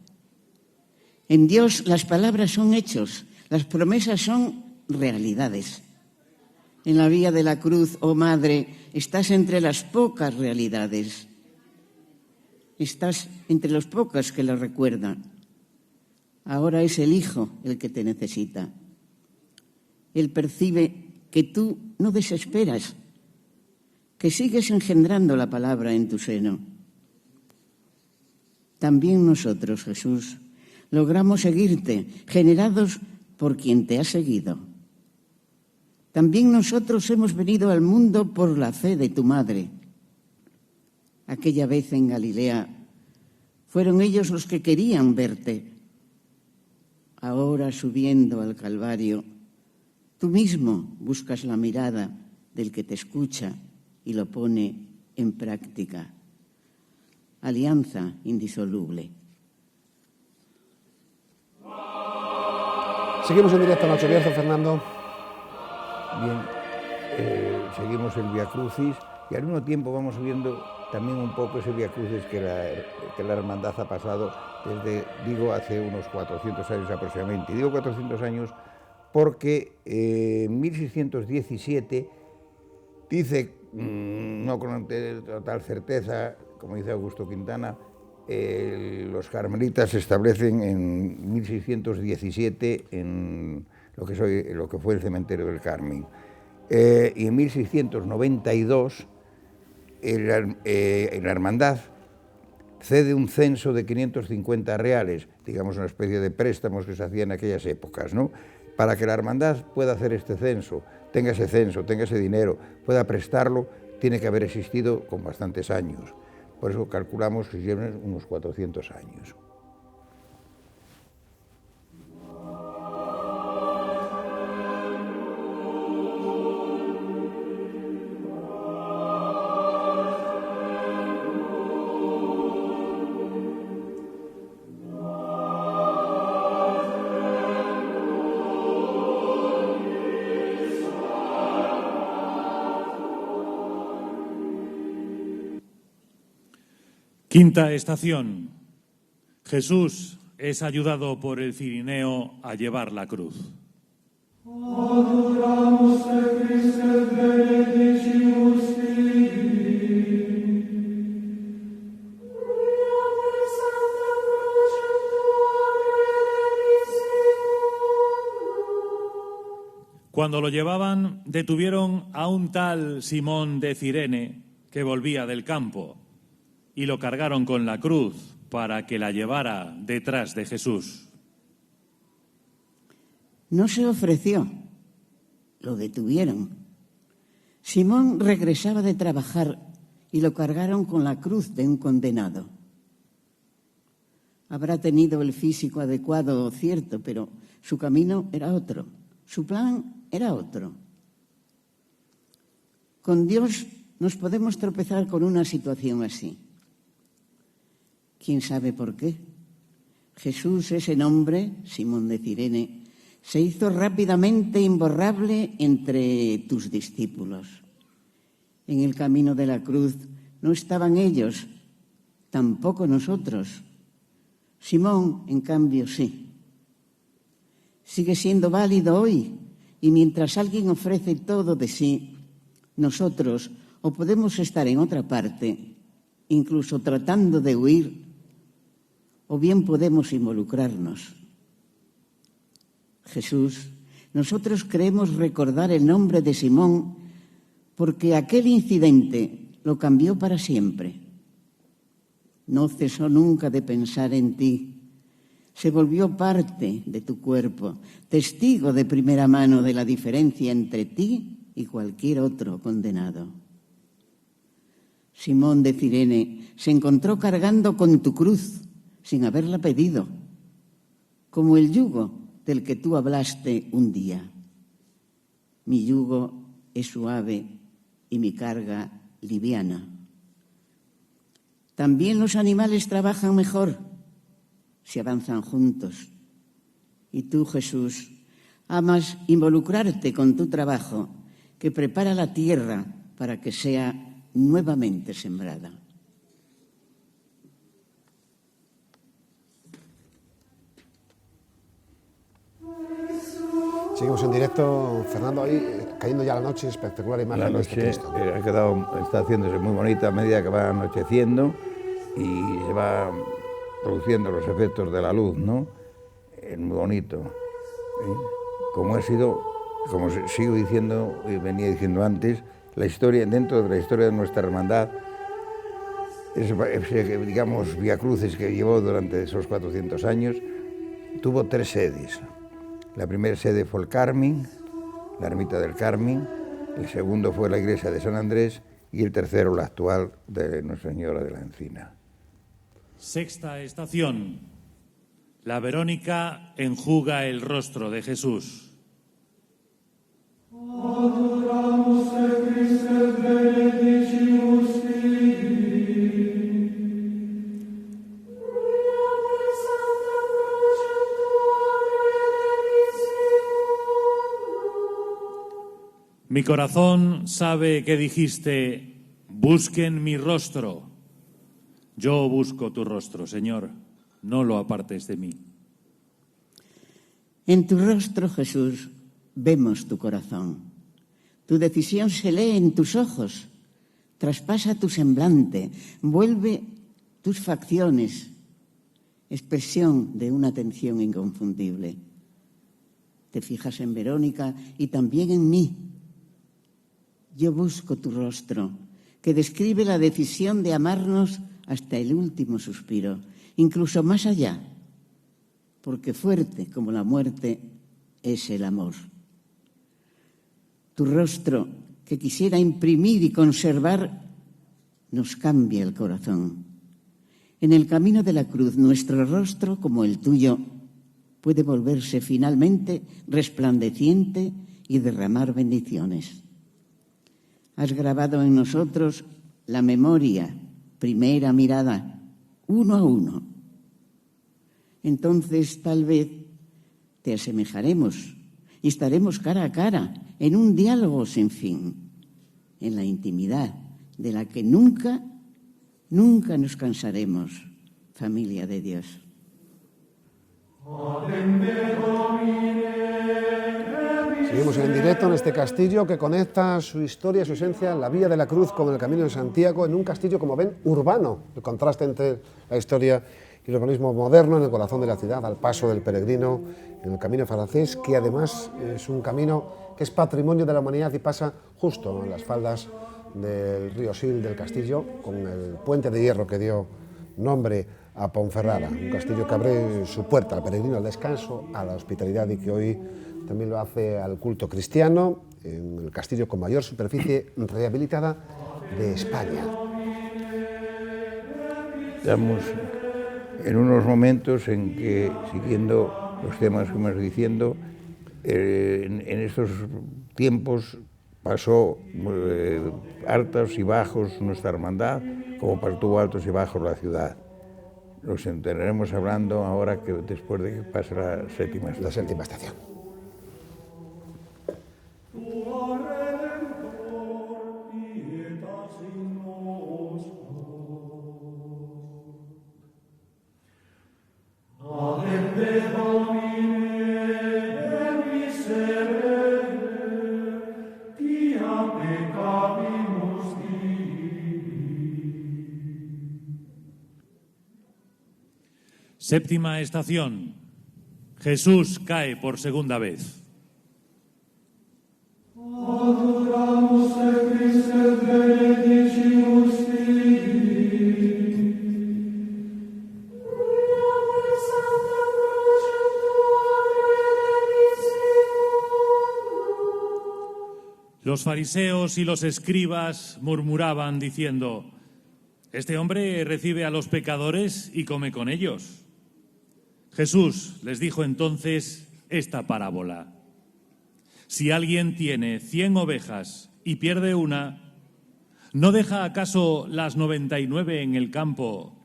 En Dios las palabras son hechos, las promesas son realidades. En la vía de la cruz, oh Madre, estás entre las pocas realidades. Estás entre los pocos que lo recuerdan. Ahora es el Hijo el que te necesita. Él percibe que tú no desesperas, que sigues engendrando la palabra en tu seno. También nosotros, Jesús, logramos seguirte, generados por quien te ha seguido. También nosotros hemos venido al mundo por la fe de tu madre. Aquella vez en Galilea fueron ellos los que querían verte. Ahora, subiendo al Calvario, tú mismo buscas la mirada del que te escucha y lo pone en práctica. Alianza indisoluble. Seguimos en directo, Nacho Bierzo, Fernando. Bien, seguimos el Vía Crucis y al mismo tiempo vamos viendo también un poco ese Vía Crucis que la hermandad ha pasado desde, digo, hace unos 400 años aproximadamente. Y digo 400 años porque en 1617 dice, no con total certeza, como dice Augusto Quintana, los carmelitas se establecen en 1617 en lo que fue el cementerio del Carmen. Y en 1692 la hermandad cede un censo de 550 reales, digamos una especie de préstamos que se hacían en aquellas épocas, ¿no? Para que la hermandad pueda hacer este censo, tenga ese dinero, pueda prestarlo, tiene que haber existido con bastantes años. Por eso calculamos que llevan unos 400 años. Quinta estación. Jesús es ayudado por el cirineo a llevar la cruz. Cuando lo llevaban, detuvieron a un tal Simón de Cirene que volvía del campo y lo cargaron con la cruz para que la llevara detrás de Jesús. No se ofreció, lo detuvieron. Simón regresaba de trabajar y lo cargaron con la cruz de un condenado. Habrá tenido el físico adecuado, cierto, pero su camino era otro, su plan era otro. Con Dios nos podemos tropezar con una situación así. ¿Quién sabe por qué? Jesús, ese nombre, Simón de Cirene, se hizo rápidamente imborrable entre tus discípulos. En el camino de la cruz no estaban ellos, tampoco nosotros. Simón, en cambio, sí. Sigue siendo válido hoy, y mientras alguien ofrece todo de sí, nosotros o podemos estar en otra parte, incluso tratando de huir, o bien podemos involucrarnos. Jesús, nosotros queremos recordar el nombre de Simón porque aquel incidente lo cambió para siempre. No cesó nunca de pensar en ti. Se volvió parte de tu cuerpo, testigo de primera mano de la diferencia entre ti y cualquier otro condenado. Simón de Cirene se encontró cargando con tu cruz sin haberla pedido, como el yugo del que tú hablaste un día. Mi yugo es suave y mi carga liviana. También los animales trabajan mejor si avanzan juntos. Y tú, Jesús, amas involucrarte con tu trabajo, que prepara la tierra para que sea nuevamente sembrada. Seguimos en directo, Fernando, ahí cayendo ya la noche, espectacular imagen. La de noche este Cristo. está haciéndose muy bonita a medida que va anocheciendo y se va produciendo los efectos de la luz, ¿no? Es muy bonito. Como sigo diciendo y venía diciendo antes, la historia, dentro de la historia de nuestra hermandad, ese, digamos, Vía Crucis que llevó durante esos 400 años, tuvo 3 sedes. La primera sede fue el Carmen, la ermita del Carmen, el segundo fue la iglesia de San Andrés y el tercero la actual de Nuestra Señora de la Encina. Sexta estación. La Verónica enjuga el rostro de Jesús. Mi corazón sabe que dijiste, busquen mi rostro. Yo busco tu rostro, Señor, no lo apartes de mí. En tu rostro, Jesús, vemos tu corazón. Tu decisión se lee en tus ojos, traspasa tu semblante, vuelve tus facciones, expresión de una atención inconfundible. Te fijas en Verónica y también en mí. Yo busco tu rostro, que describe la decisión de amarnos hasta el último suspiro, incluso más allá, porque fuerte como la muerte es el amor. Tu rostro, que quisiera imprimir y conservar, nos cambia el corazón. En el camino de la cruz, nuestro rostro, como el tuyo, puede volverse finalmente resplandeciente y derramar bendiciones. Has grabado en nosotros la memoria, primera mirada, uno a uno. Entonces, tal vez, te asemejaremos y estaremos cara a cara en un diálogo sin fin, en la intimidad de la que nunca nos cansaremos, familia de Dios. Seguimos en directo en este castillo que conecta su historia, su esencia, la Vía de la Cruz con el Camino de Santiago, en un castillo, como ven, urbano, el contraste entre la historia y el urbanismo moderno en el corazón de la ciudad, al paso del peregrino en el Camino francés, que además es un camino que es patrimonio de la humanidad y pasa justo en las faldas del río Sil del castillo, con el puente de hierro que dio nombre a Ponferrada, un castillo que abre su puerta al peregrino, al descanso, a la hospitalidad y que hoy también lo hace al culto cristiano, en el castillo con mayor superficie rehabilitada de España. Estamos en unos momentos en que, siguiendo los temas que hemos diciendo, en estos tiempos pasó altos y bajos nuestra hermandad, como tuvo altos y bajos la ciudad. Los entenderemos hablando ahora que después de que pase la séptima estación. Séptima estación. Jesús cae por segunda vez. Los fariseos y los escribas murmuraban diciendo: «Este hombre recibe a los pecadores y come con ellos». Jesús les dijo entonces esta parábola. Si alguien tiene 100 ovejas y pierde una, ¿no deja acaso las 99 en el campo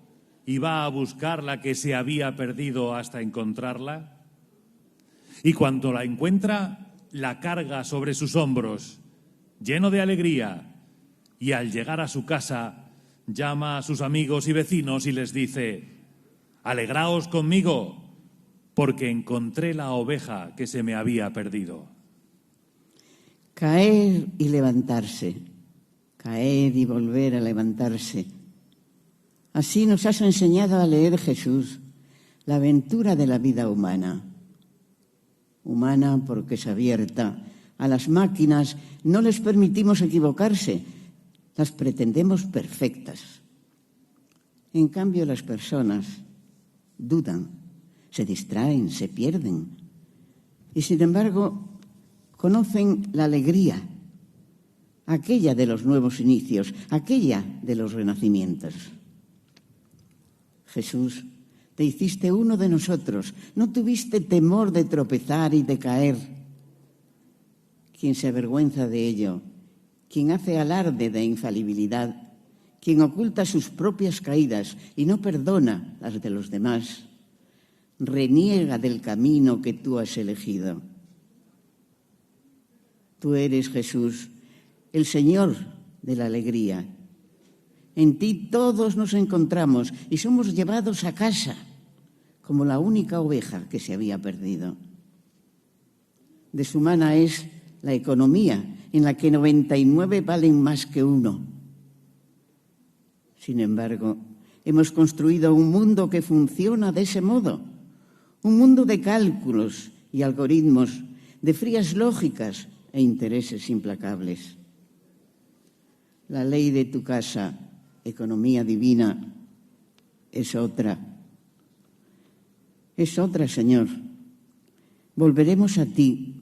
y va a buscar la que se había perdido hasta encontrarla? Y cuando la encuentra, la carga sobre sus hombros, lleno de alegría, y al llegar a su casa, llama a sus amigos y vecinos y les dice: «Alegraos conmigo, porque encontré la oveja que se me había perdido». Caer y levantarse, caer y volver a levantarse. Así nos has enseñado a leer, Jesús, la aventura de la vida humana. Humana porque es abierta. A las máquinas no les permitimos equivocarse, las pretendemos perfectas. En cambio, las personas dudan, se distraen, se pierden. Y sin embargo, conocen la alegría, aquella de los nuevos inicios, aquella de los renacimientos. Jesús, te hiciste uno de nosotros, no tuviste temor de tropezar y de caer. Quien se avergüenza de ello, quien hace alarde de infalibilidad, quien oculta sus propias caídas y no perdona las de los demás, reniega del camino que tú has elegido. Tú eres, Jesús, el Señor de la alegría. En ti todos nos encontramos y somos llevados a casa como la única oveja que se había perdido. Deshumana es la economía en la que 99 valen más que uno. Sin embargo, hemos construido un mundo que funciona de ese modo, un mundo de cálculos y algoritmos, de frías lógicas e intereses implacables. La ley de tu casa, economía divina, es otra. Es otra, Señor. Volveremos a ti,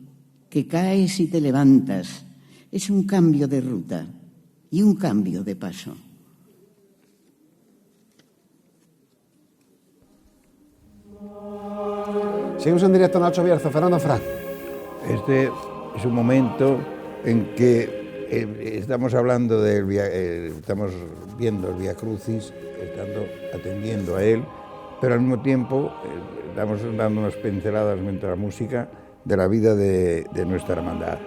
que caes y te levantas. Es un cambio de ruta y un cambio de paso. Seguimos en directo, Nacho Bierzo, Fernando Fran. Este es un momento en que estamos hablando estamos viendo el Vía Crucis, atendiendo a él, pero al mismo tiempo estamos dando unas pinceladas mientras la música de la vida de nuestra hermandad.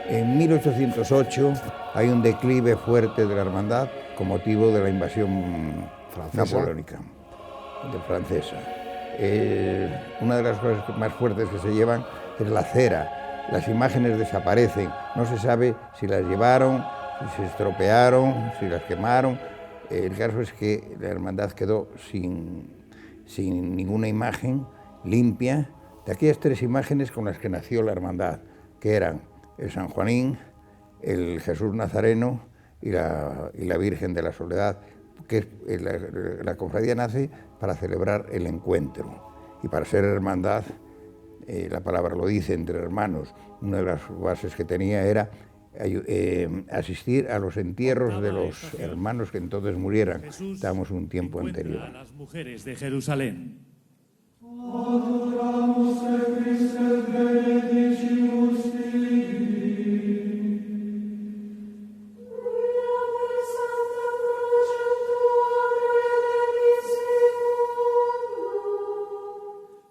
En 1808 hay un declive fuerte de la hermandad con motivo de la invasión napoleónica, francesa. Una de las cosas más fuertes que se llevan es la cera. Las imágenes desaparecen, no se sabe si las llevaron, si se estropearon, si las quemaron. El caso es que la hermandad quedó sin ninguna imagen limpia de aquellas tres imágenes con las que nació la hermandad, que eran el San Juanín, el Jesús Nazareno y la Virgen de la Soledad, que la cofradía nace para celebrar el encuentro y para ser hermandad. La palabra lo dice, entre hermanos. Una de las bases que tenía era asistir a los entierros de los hermanos que entonces murieran. Estábamos un tiempo anterior. A las mujeres de Jerusalén.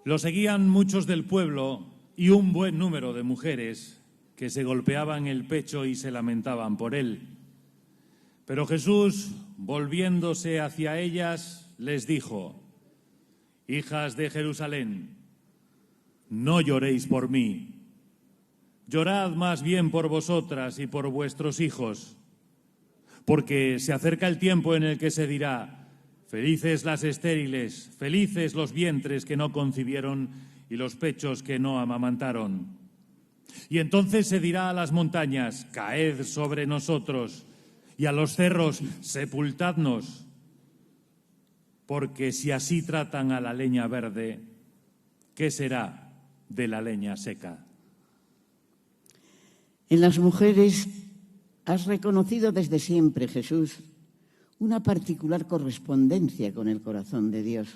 Lo seguían muchos del pueblo y un buen número de mujeres que se golpeaban el pecho y se lamentaban por él. Pero Jesús, volviéndose hacia ellas, les dijo: «Hijas de Jerusalén, no lloréis por mí, llorad más bien por vosotras y por vuestros hijos, porque se acerca el tiempo en el que se dirá: felices las estériles, felices los vientres que no concibieron y los pechos que no amamantaron. Y entonces se dirá a las montañas: caed sobre nosotros, y a los cerros: sepultadnos. Porque si así tratan a la leña verde, ¿qué será de la leña seca?». En las mujeres has reconocido desde siempre, Jesús, una particular correspondencia con el corazón de Dios.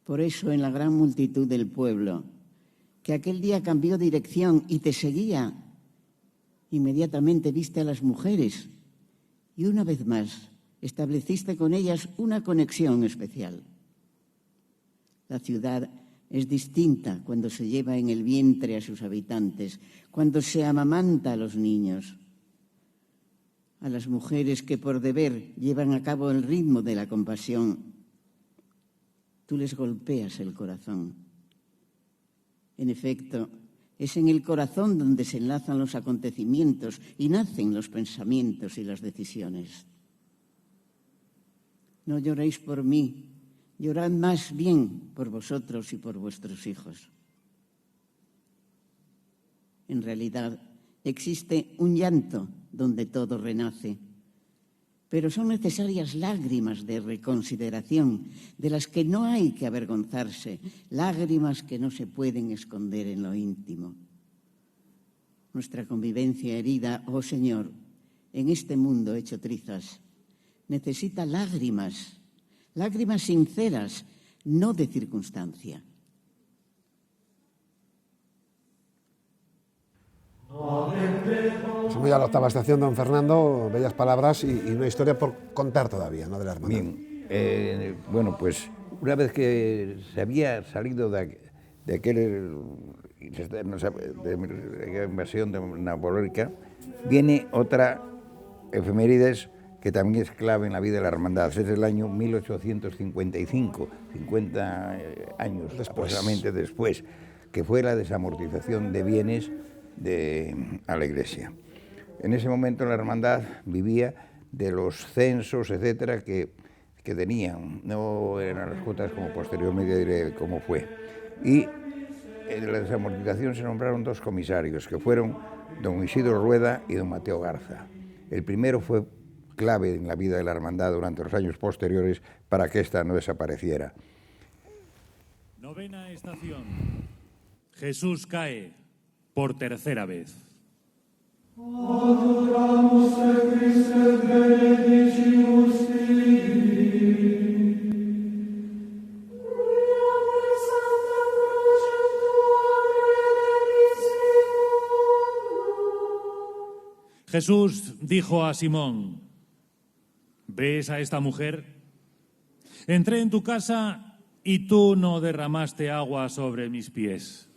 Por eso, en la gran multitud del pueblo, que aquel día cambió dirección y te seguía. Inmediatamente viste a las mujeres y una vez más estableciste con ellas una conexión especial. La ciudad es distinta cuando se lleva en el vientre a sus habitantes, cuando se amamanta a los niños. A las mujeres que por deber llevan a cabo el ritmo de la compasión, tú les golpeas el corazón. En efecto, es en el corazón donde se enlazan los acontecimientos y nacen los pensamientos y las decisiones. No lloréis por mí, llorad más bien por vosotros y por vuestros hijos. En realidad, existe un llanto donde todo renace, pero son necesarias lágrimas de reconsideración, de las que no hay que avergonzarse, lágrimas que no se pueden esconder en lo íntimo. Nuestra convivencia herida, oh Señor, en este mundo hecho trizas, necesita lágrimas, lágrimas sinceras, no de circunstancia. Somos ya a la octava estación, don Fernando, bellas palabras y una historia por contar todavía, ¿no?, de la hermandad. Bien, bueno, pues una vez que se había salido de aquella invasión napoleónica, viene otra efemérides que también es clave en la vida de la hermandad. Es el año 1855, 50 años aproximadamente después, que fue la desamortización de bienes a la Iglesia. En ese momento la hermandad vivía de los censos, etcétera, que tenían. No eran las cuotas como posteriormente diré cómo fue. Y en la desamortización se nombraron dos comisarios, que fueron don Isidro Rueda y don Mateo Garza. El primero fue clave en la vida de la hermandad durante los años posteriores para que ésta no desapareciera. Novena estación. Jesús cae por tercera vez. Jesús dijo a Simón: ¿ves a esta mujer? Entré en tu casa y tú no derramaste agua sobre mis pies.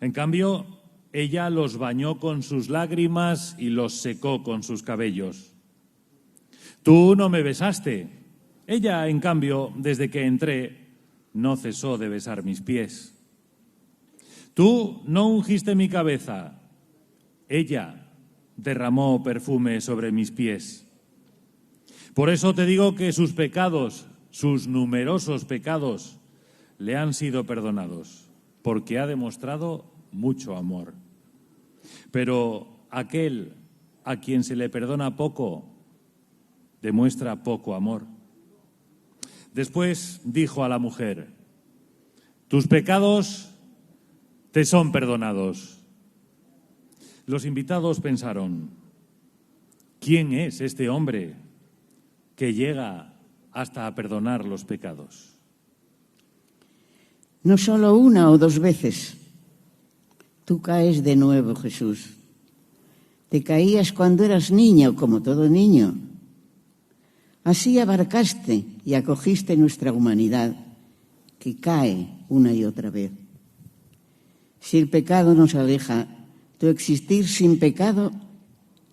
En cambio, ella los bañó con sus lágrimas y los secó con sus cabellos. Tú no me besaste. Ella, en cambio, desde que entré, no cesó de besar mis pies. Tú no ungiste mi cabeza. Ella derramó perfume sobre mis pies. Por eso te digo que sus pecados, sus numerosos pecados, le han sido perdonados, porque ha demostrado mucho amor. Pero aquel a quien se le perdona poco, demuestra poco amor. Después dijo a la mujer: tus pecados te son perdonados. Los invitados pensaron: ¿quién es este hombre que llega hasta a perdonar los pecados? No solo una o dos veces. Tú caes de nuevo, Jesús. Te caías cuando eras niño, como todo niño. Así abarcaste y acogiste nuestra humanidad, que cae una y otra vez. Si el pecado nos aleja, tu existir sin pecado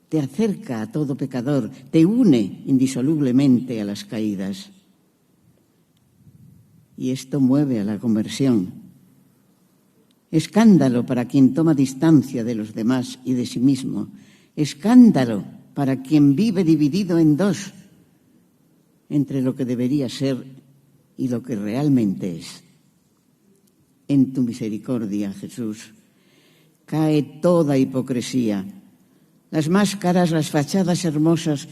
te acerca a todo pecador, te une indisolublemente a las caídas. Y esto mueve a la conversión. Escándalo para quien toma distancia de los demás y de sí mismo. Escándalo para quien vive dividido en dos, entre lo que debería ser y lo que realmente es. En tu misericordia, Jesús, cae toda hipocresía. Las máscaras, las fachadas hermosas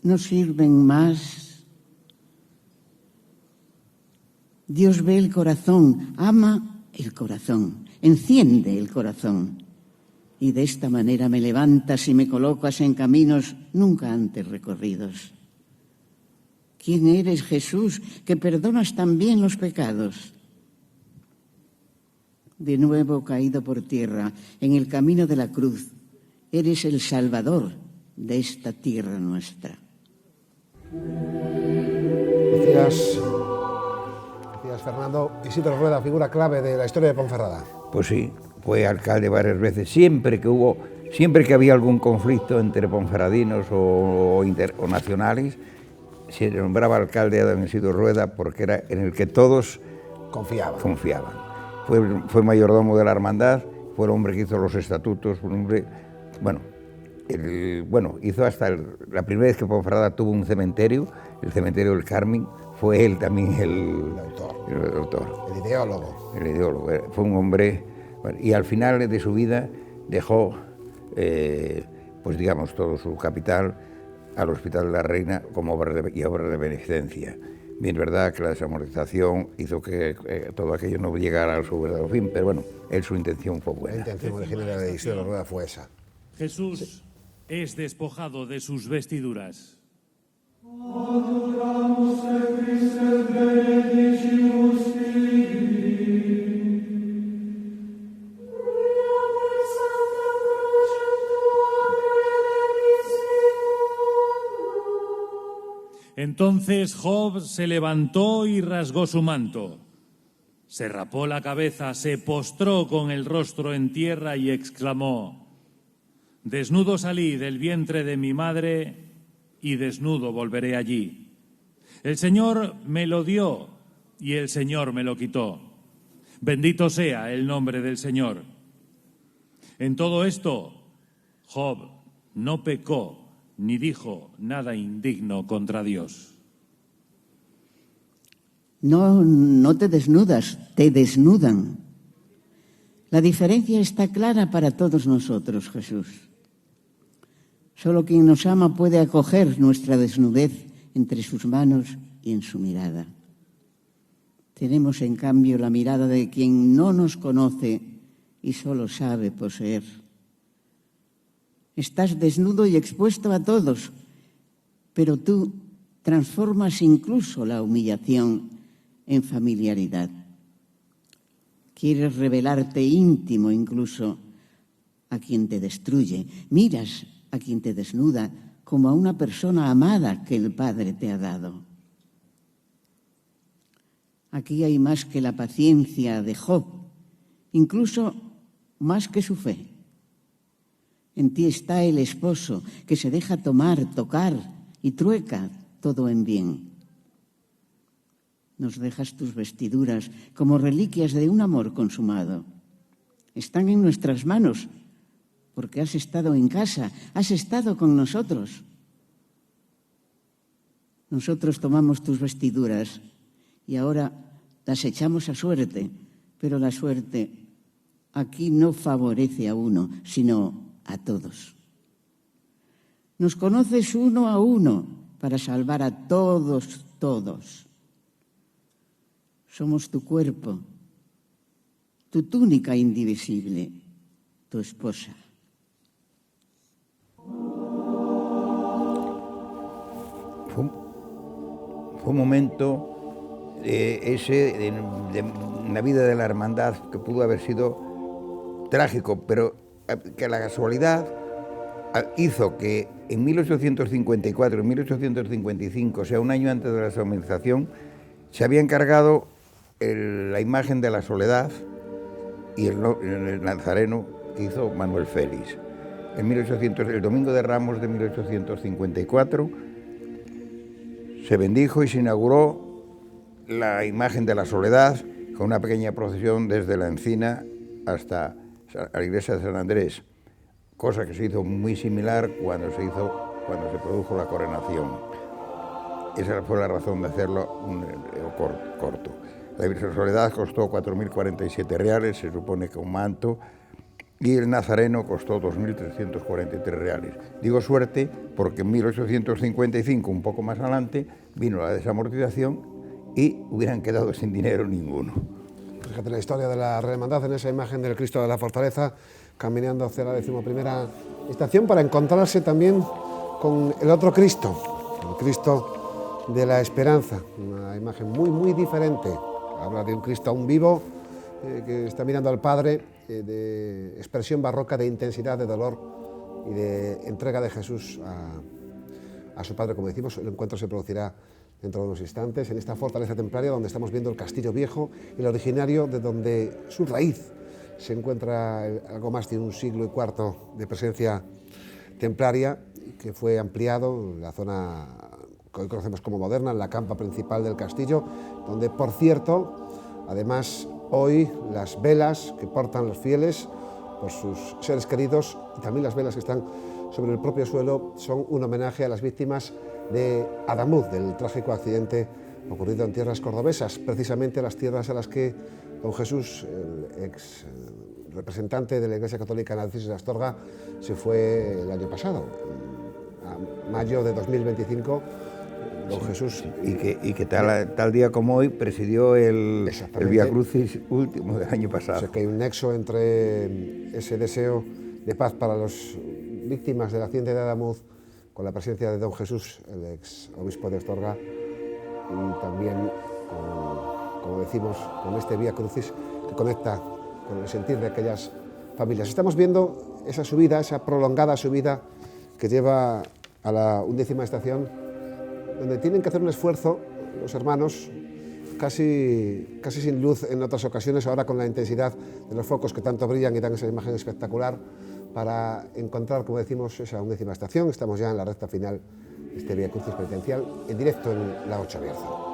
no sirven más. Dios ve el corazón, ama el corazón, enciende el corazón. Y de esta manera me levantas y me colocas en caminos nunca antes recorridos. ¿Quién eres, Jesús, que perdonas también los pecados? de nuevo caído por tierra en el camino de la cruz, eres el Salvador de esta tierra nuestra. Decías, Fernando, Isidro Rueda, figura clave de la historia de Ponferrada. Pues sí, fue alcalde varias veces. Siempre que había algún conflicto entre ponferradinos o nacionales, se nombraba alcalde a don Isidro Rueda porque era en el que todos confiaban. Fue mayordomo de la hermandad, fue el hombre que hizo los estatutos, fue un hombre, hizo hasta la primera vez que Ponferrada tuvo un cementerio, el cementerio del Carmen, fue él también el autor. El ideólogo. El ideólogo. Fue un hombre, y al final de su vida dejó, todo su capital al Hospital de la Reina como obra de beneficencia. Bien, es verdad que la desamortización hizo que todo aquello no llegara a su verdadero fin, pero bueno, su intención fue buena. La intención original de Isidro Rueda fue esa. Jesús es despojado de sus vestiduras. Entonces Job se levantó y rasgó su manto. Se rapó la cabeza, se postró con el rostro en tierra y exclamó: desnudo salí del vientre de mi madre y desnudo volveré allí. El Señor me lo dio y el Señor me lo quitó. Bendito sea el nombre del Señor. En todo esto, Job no pecó ni dijo nada indigno contra Dios. No te desnudas, te desnudan. La diferencia está clara para todos nosotros, Jesús. Solo quien nos ama puede acoger nuestra desnudez entre sus manos y en su mirada. Tenemos, en cambio, la mirada de quien no nos conoce y solo sabe poseer. Estás desnudo y expuesto a todos, pero tú transformas incluso la humillación en familiaridad. Quieres revelarte íntimo incluso a quien te destruye. Miras a quien te desnuda como a una persona amada que el Padre te ha dado. Aquí hay más que la paciencia de Job, incluso más que su fe. En ti está el esposo que se deja tomar, tocar y trueca todo en bien. Nos dejas tus vestiduras como reliquias de un amor consumado. Están en nuestras manos porque has estado en casa, has estado con nosotros. Nosotros tomamos tus vestiduras y ahora las echamos a suerte, pero la suerte aquí no favorece a uno, sino a todos. Nos conoces uno a uno para salvar a todos. Somos tu cuerpo, tu túnica indivisible, tu esposa. Fue un momento de la vida de la hermandad que pudo haber sido trágico, pero que la casualidad hizo que en 1854 y 1855, o sea, un año antes de la solemnización, se había encargado la imagen de la Soledad y el Nazareno que hizo Manuel Félix. El domingo de Ramos de 1854 se bendijo y se inauguró la imagen de la Soledad con una pequeña procesión desde la Encina hasta la iglesia de San Andrés, cosa que se hizo muy similar cuando se produjo la coronación. Esa fue la razón de hacerlo corto. La Virgen Soledad costó 4.047 reales, se supone que un manto, y el Nazareno costó 2.343 reales. Digo suerte porque en 1855, un poco más adelante, vino la desamortización y hubieran quedado sin dinero ninguno. Fíjate la historia de la hermandad en esa imagen del Cristo de la Fortaleza, caminando hacia la 11ª estación para encontrarse también con el otro Cristo, el Cristo de la Esperanza, una imagen muy, muy diferente. Habla de un Cristo aún vivo, que está mirando al Padre, de expresión barroca de intensidad, de dolor y de entrega de Jesús a su Padre. Como decimos, el encuentro se producirá dentro de unos instantes en esta fortaleza templaria donde estamos viendo el Castillo Viejo, el originario de donde su raíz se encuentra algo más de un siglo y cuarto de presencia templaria, que fue ampliado en la zona que hoy conocemos como moderna, en la campa principal del castillo, donde, por cierto, además hoy las velas que portan los fieles por sus seres queridos y también las velas que están sobre el propio suelo son un homenaje a las víctimas de Adamuz, del trágico accidente ocurrido en tierras cordobesas, precisamente las tierras a las que don Jesús, el ex representante de la Iglesia Católica en la diócesis de Astorga, se fue el año pasado, a mayo de 2025. Don Jesús. Y que tal día como hoy presidió el Vía Crucis último del año pasado. O sea que hay un nexo entre ese deseo de paz para las víctimas del accidente de Adamuz con la presencia de don Jesús, el ex obispo de Astorga, y también, como decimos, con este Vía Crucis que conecta con el sentir de aquellas familias. Estamos viendo esa subida, esa prolongada subida que lleva a la 11ª estación, donde tienen que hacer un esfuerzo los hermanos, casi sin luz en otras ocasiones, ahora con la intensidad de los focos que tanto brillan y dan esa imagen espectacular, para encontrar, como decimos, esa 11ª estación. Estamos ya en la recta final de este Vía Crucis penitencial, en directo en la 8 Bierzo.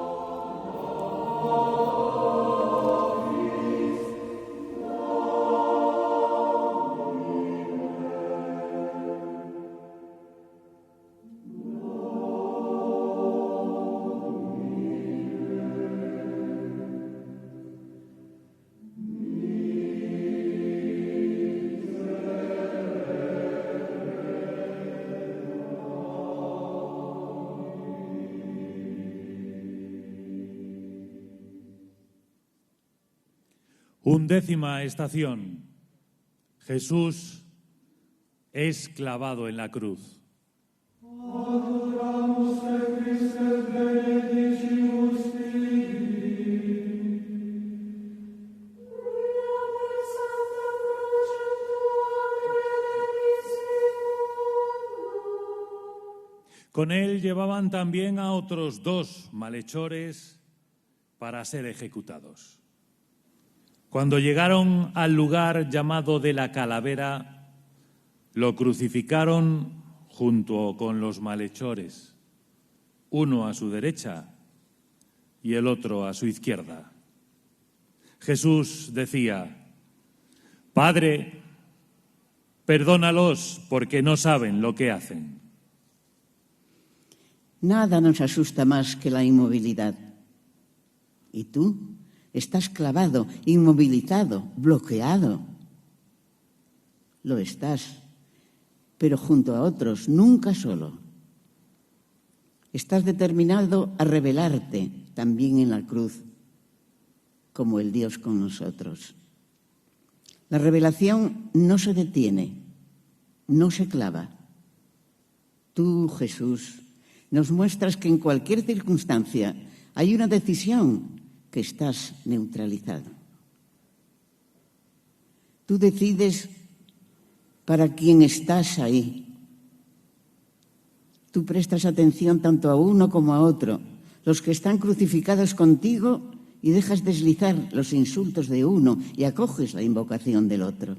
Undécima estación. Jesús es clavado en la cruz. Con él llevaban también a otros 2 malhechores para ser ejecutados. Cuando llegaron al lugar llamado de la Calavera, lo crucificaron junto con los malhechores, uno a su derecha y el otro a su izquierda. Jesús decía: Padre, perdónalos porque no saben lo que hacen. Nada nos asusta más que la inmovilidad. ¿Y tú? Estás clavado, inmovilizado, bloqueado. Lo estás, pero junto a otros, nunca solo. Estás determinado a rebelarte también en la cruz, como el Dios con nosotros. La revelación no se detiene, no se clava. Tú, Jesús, nos muestras que en cualquier circunstancia hay una decisión que estás neutralizado. Tú decides para quién estás ahí. Tú prestas atención tanto a uno como a otro, los que están crucificados contigo, y dejas deslizar los insultos de uno y acoges la invocación del otro.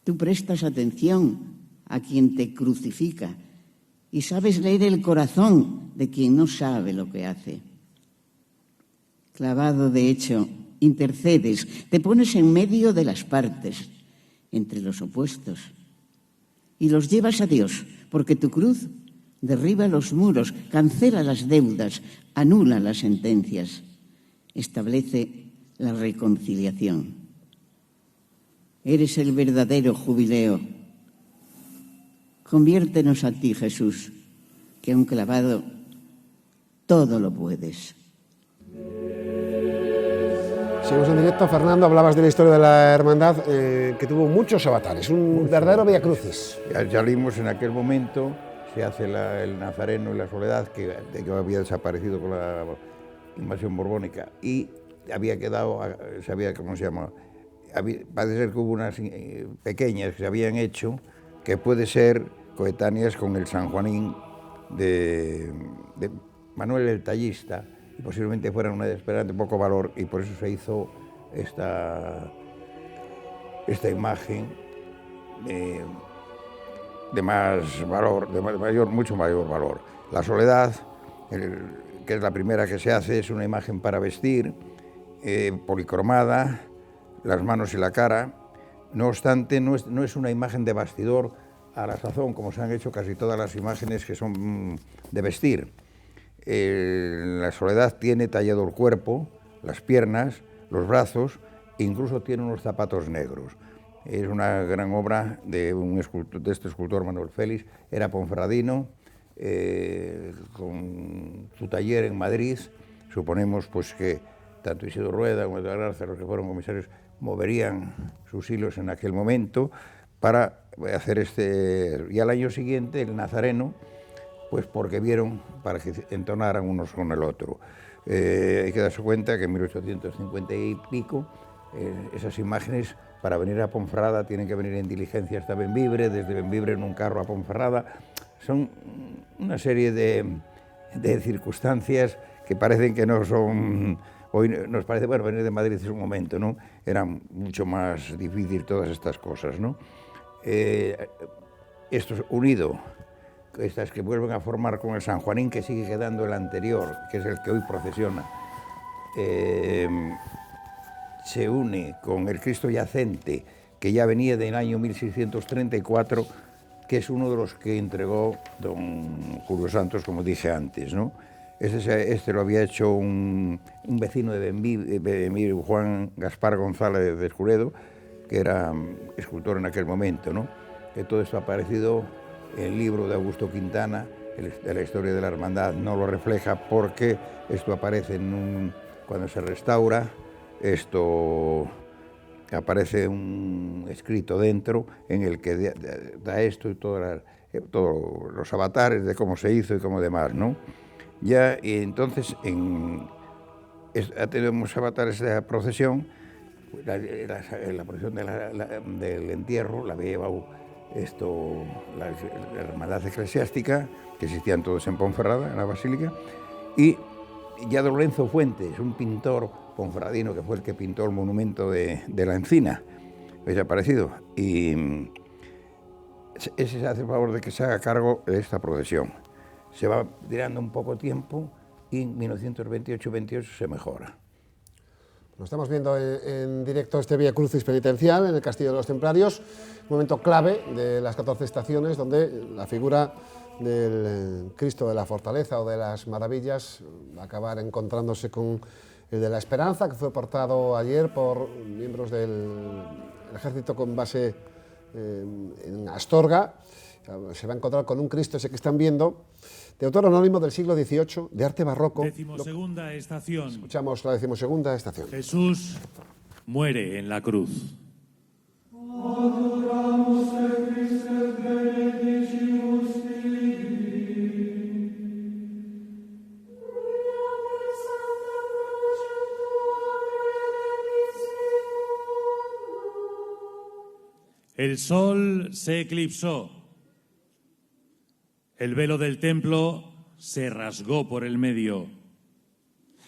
Tú prestas atención a quien te crucifica y sabes leer el corazón de quien no sabe lo que hace. Clavado, de hecho, intercedes, te pones en medio de las partes, entre los opuestos, y los llevas a Dios, porque tu cruz derriba los muros, cancela las deudas, anula las sentencias, establece la reconciliación. Eres el verdadero jubileo. Conviértenos a ti, Jesús, que aun clavado todo lo puedes. Seguimos en directo. Fernando, hablabas de la historia de la hermandad, que tuvo muchos avatares, un verdadero Vía Crucis. Ya vimos en aquel momento, se hace el Nazareno y la Soledad, que había desaparecido con la invasión borbónica, y había quedado, sabía cómo se llama, parece ser que hubo unas pequeñas que se habían hecho, que puede ser coetáneas con el San Juanín de Manuel el Tallista, y posiblemente fueran una de esperante poco valor, y por eso se hizo esta imagen de más valor, mucho mayor valor. La Soledad, que es la primera que se hace, es una imagen para vestir, policromada, las manos y la cara. No obstante, no es una imagen de bastidor a la sazón, como se han hecho casi todas las imágenes que son de vestir. La Soledad tiene tallado el cuerpo, las piernas, los brazos, incluso tiene unos zapatos negros. Es una gran obra de este escultor Manuel Félix, era ponferradino, con su taller en Madrid. Suponemos pues que tanto Isidro Rueda como Edgar Garza, los que fueron comisarios, moverían sus hilos en aquel momento para hacer y al año siguiente el Nazareno, pues porque vieron para que entonaran unos con el otro. Hay que darse cuenta que en 1850 y pico esas imágenes, para venir a Ponferrada, tienen que venir en diligencia hasta Bembibre, desde Bembibre en un carro a Ponferrada. Son una serie de circunstancias que parecen que no son... Hoy nos parece, bueno, venir de Madrid es un momento, ¿no? Era mucho más difícil todas estas cosas, ¿no? Esto unido, estas que vuelven a formar con el San Juanín, que sigue quedando el anterior, que es el que hoy procesiona, se une con el Cristo yacente, que ya venía del año 1634, que es uno de los que entregó don Julio Santos, como dije antes, ¿no? Este lo había hecho un vecino de Bembibre, Juan Gaspar González de Escuredo, que era escultor en aquel momento, ¿no? Que todo esto ha aparecido en el libro de Augusto Quintana, de la historia de la hermandad. No lo refleja porque esto aparece cuando se restaura, esto aparece un escrito dentro en el que da esto y todos los avatares de cómo se hizo y cómo demás, ¿no? Ya, y entonces tenemos avatares de la procesión, la procesión del entierro la había llevado la hermandad eclesiástica, que existían todos en Ponferrada, en la Basílica, y ya don Lorenzo Fuentes, un pintor ponferradino que fue el que pintó el monumento de la Encina, desaparecido, y ese se hace el favor de que se haga cargo de esta procesión. Se va tirando un poco tiempo y en 1928-28 se mejora. Lo estamos viendo en directo este Vía Crucis penitencial en el Castillo de los Templarios, un momento clave de las 14 estaciones donde la figura del Cristo de la Fortaleza o de las Maravillas va a acabar encontrándose con el de la Esperanza, que fue portado ayer por miembros del ejército con base en Astorga. Se va a encontrar con un Cristo, ese que están viendo, de autor anónimo del siglo XVIII, de arte barroco. Decimosegunda estación. Escuchamos la decimosegunda estación. Jesús muere en la cruz. El sol se eclipsó. El velo del templo se rasgó por el medio.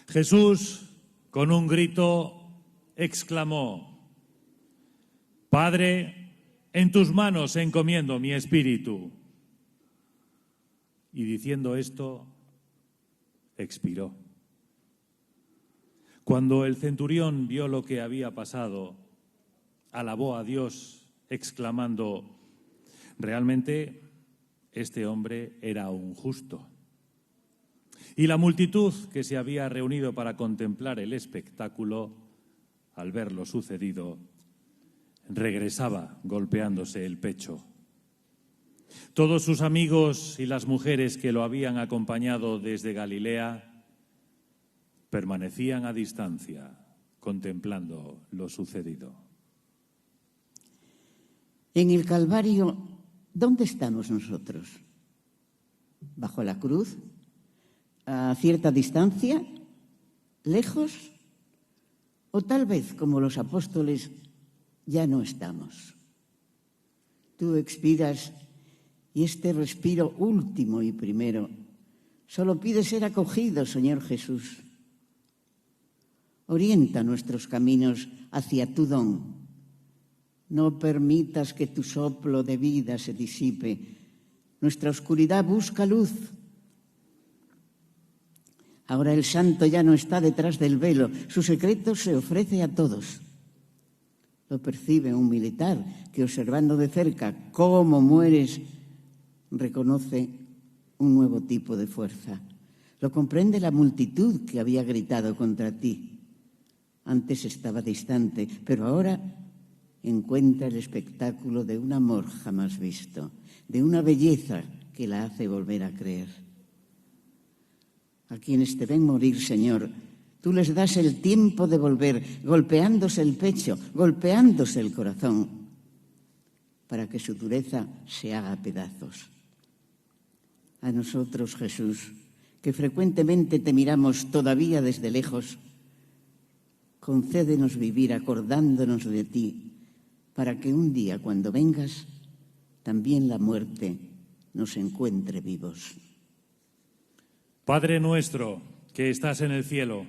Jesús, con un grito, exclamó: Padre, en tus manos encomiendo mi espíritu. Y diciendo esto, expiró. Cuando el centurión vio lo que había pasado, alabó a Dios, exclamando: realmente este hombre era un justo. Y la multitud que se había reunido para contemplar el espectáculo, al ver lo sucedido, regresaba golpeándose el pecho. Todos sus amigos y las mujeres que lo habían acompañado desde Galilea permanecían a distancia, contemplando lo sucedido. En el Calvario, ¿dónde estamos nosotros? ¿Bajo la cruz? ¿A cierta distancia? ¿Lejos? O tal vez, como los apóstoles, ya no estamos. Tú expiras y este respiro último y primero solo pide ser acogido, Señor Jesús. Orienta nuestros caminos hacia tu don. No permitas que tu soplo de vida se disipe. Nuestra oscuridad busca luz. Ahora el santo ya no está detrás del velo. Su secreto se ofrece a todos. Lo percibe un militar que, observando de cerca cómo mueres, reconoce un nuevo tipo de fuerza. Lo comprende la multitud que había gritado contra ti. Antes estaba distante, pero ahora encuentra el espectáculo de un amor jamás visto, de una belleza que la hace volver a creer. A quienes te ven morir, Señor, tú les das el tiempo de volver, golpeándose el pecho, golpeándose el corazón, para que su dureza se haga pedazos. A nosotros, Jesús, que frecuentemente te miramos todavía desde lejos, concédenos vivir acordándonos de ti, para que un día, cuando vengas, también la muerte nos encuentre vivos. Padre nuestro, que estás en el cielo,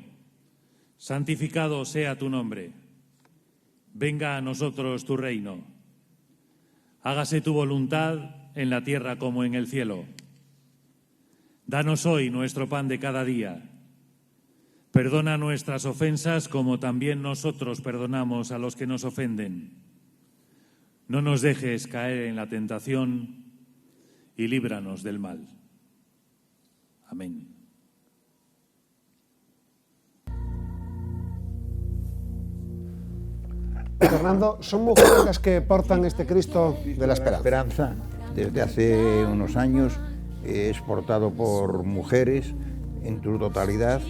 santificado sea tu nombre. Venga a nosotros tu reino. Hágase tu voluntad en la tierra como en el cielo. Danos hoy nuestro pan de cada día. Perdona nuestras ofensas como también nosotros perdonamos a los que nos ofenden. No nos dejes caer en la tentación y líbranos del mal. Amén. Fernando, ¿son mujeres las que portan este Cristo de la Esperanza? Desde hace unos años es portado por mujeres en su totalidad,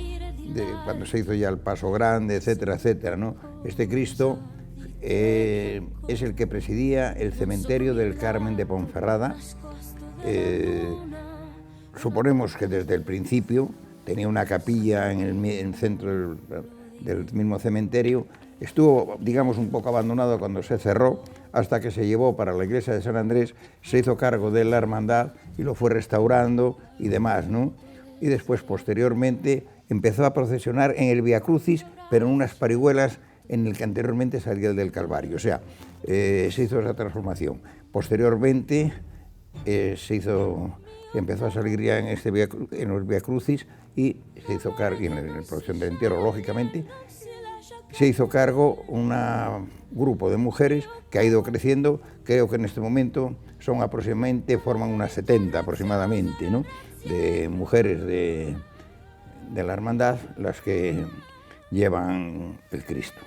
cuando se hizo ya el Paso Grande, etcétera, etcétera, ¿no? Este Cristo es el que presidía el cementerio del Carmen de Ponferrada. Suponemos que desde el principio tenía una capilla en el centro del mismo cementerio. Estuvo, digamos, un poco abandonado cuando se cerró, hasta que se llevó para la iglesia de San Andrés, se hizo cargo de la hermandad y lo fue restaurando y demás, ¿no? Y después, posteriormente, empezó a procesionar en el Vía Crucis, pero en unas parihuelas en el que anteriormente salía el del Calvario. O sea, se hizo esa transformación. Posteriormente, empezó a salir ya en los Vía Crucis y se hizo cargo, y en la procesión del entierro, lógicamente, se hizo cargo un grupo de mujeres que ha ido creciendo. Creo que en este momento forman unas 70 aproximadamente, ¿no?, de mujeres de la hermandad las que llevan el Cristo.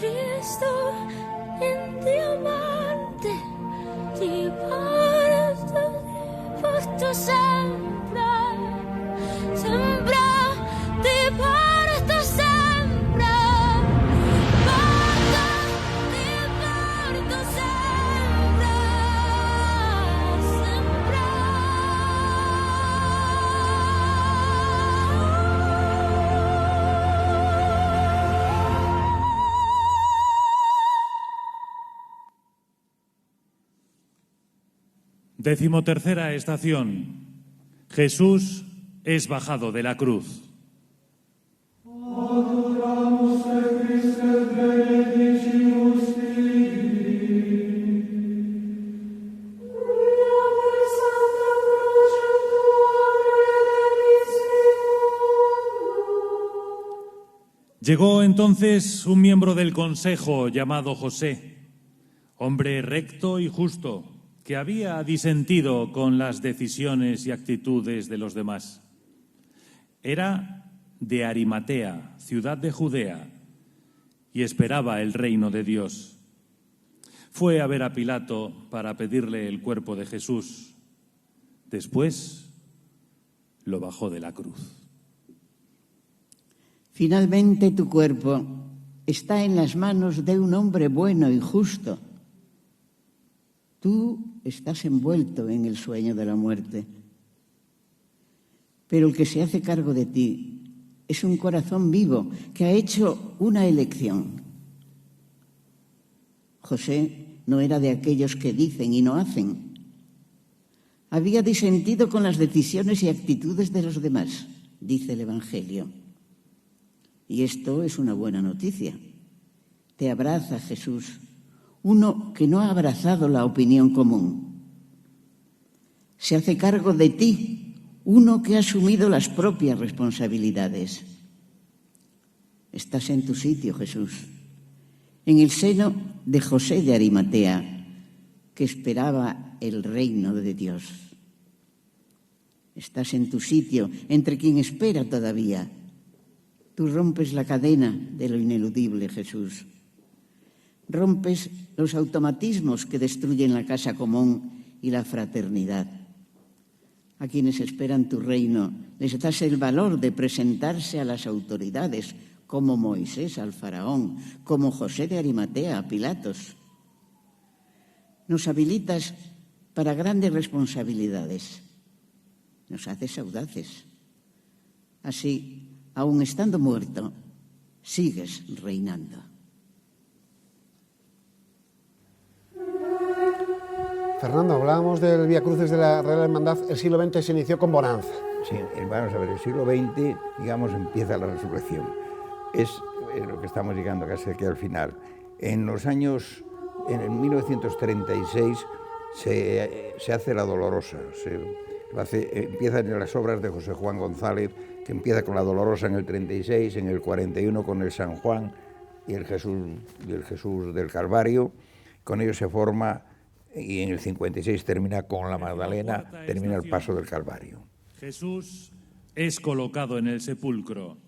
Cristo in diamante ti porto sempre, sempre ti porto sempre, ti porto sempre, sempre. Decimotercera estación. Jesús es bajado de la cruz. Llegó entonces un miembro del consejo llamado José, hombre recto y justo, que había disentido con las decisiones y actitudes de los demás. Era de Arimatea, ciudad de Judea, y esperaba el reino de Dios. Fue a ver a Pilato para pedirle el cuerpo de Jesús. Después lo bajó de la cruz. Finalmente tu cuerpo está en las manos de un hombre bueno y justo. Tú estás envuelto en el sueño de la muerte. Pero el que se hace cargo de ti es un corazón vivo que ha hecho una elección. José no era de aquellos que dicen y no hacen. Había disentido con las decisiones y actitudes de los demás, dice el Evangelio. Y esto es una buena noticia. Te abraza Jesús, uno que no ha abrazado la opinión común. Se hace cargo de ti, uno que ha asumido las propias responsabilidades. Estás en tu sitio, Jesús, en el seno de José de Arimatea, que esperaba el reino de Dios. Estás en tu sitio, entre quien espera todavía. Tú rompes la cadena de lo ineludible, Jesús. Rompes los automatismos que destruyen la casa común y la fraternidad. A quienes esperan tu reino les das el valor de presentarse a las autoridades, como Moisés al faraón, como José de Arimatea a Pilatos. Nos habilitas para grandes responsabilidades. Nos haces audaces. Así, aun estando muerto, sigues reinando. Fernando, hablábamos del Vía Crucis de la Real Hermandad. El siglo XX se inició con bonanza. Sí, vamos a ver, el siglo XX, digamos, empieza la resurrección. Es lo que estamos llegando casi aquí al final. En el 1936 se hace la Dolorosa. Empiezan las obras de José Juan González, que empieza con la Dolorosa en el 36, en el 41 con el San Juan y el Jesús del Calvario. Con ello se forma, y en el 56 termina con la Magdalena, termina el paso del Calvario. Jesús es colocado en el sepulcro.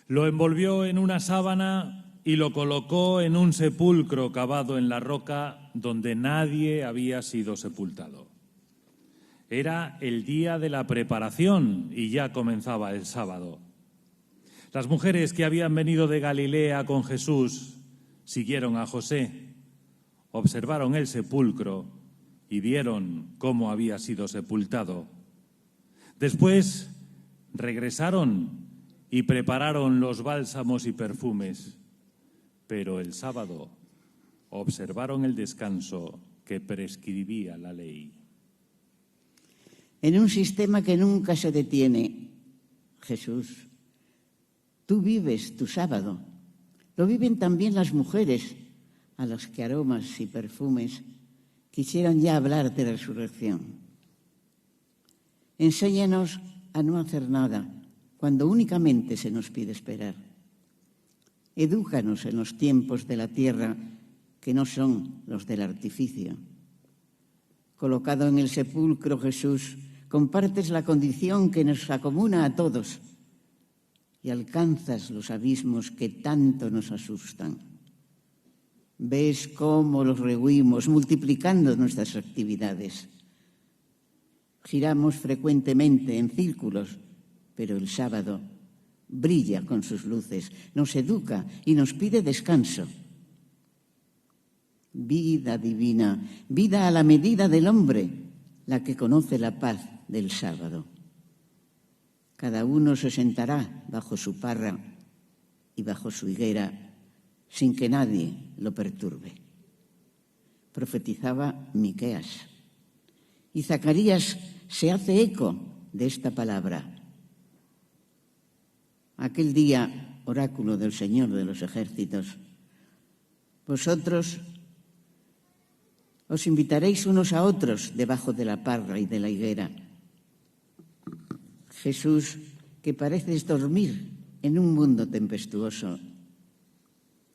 Lo envolvió en una sábana y lo colocó en un sepulcro cavado en la roca donde nadie había sido sepultado. Era el día de la preparación y ya comenzaba el sábado. Las mujeres que habían venido de Galilea con Jesús siguieron a José, observaron el sepulcro y vieron cómo había sido sepultado. Después regresaron y prepararon los bálsamos y perfumes, pero el sábado observaron el descanso que prescribía la ley. En un sistema que nunca se detiene, Jesús, tú vives tu sábado. Lo viven también las mujeres, a las que aromas y perfumes quisieran ya hablar de resurrección. Enséñanos a no hacer nada cuando únicamente se nos pide esperar. Edúcanos en los tiempos de la tierra que no son los del artificio. Colocado en el sepulcro, Jesús, compartes la condición que nos acomuna a todos y alcanzas los abismos que tanto nos asustan. Ves cómo los rehuimos, multiplicando nuestras actividades. Giramos frecuentemente en círculos, pero el sábado brilla con sus luces, nos educa y nos pide descanso. Vida divina, vida a la medida del hombre, la que conoce la paz del sábado. Cada uno se sentará bajo su parra y bajo su higuera sin que nadie lo perturbe. Profetizaba Miqueas. Y Zacarías se hace eco de esta palabra. Aquel día, oráculo del Señor de los ejércitos, vosotros os invitaréis unos a otros debajo de la parra y de la higuera. Jesús, que pareces dormir en un mundo tempestuoso,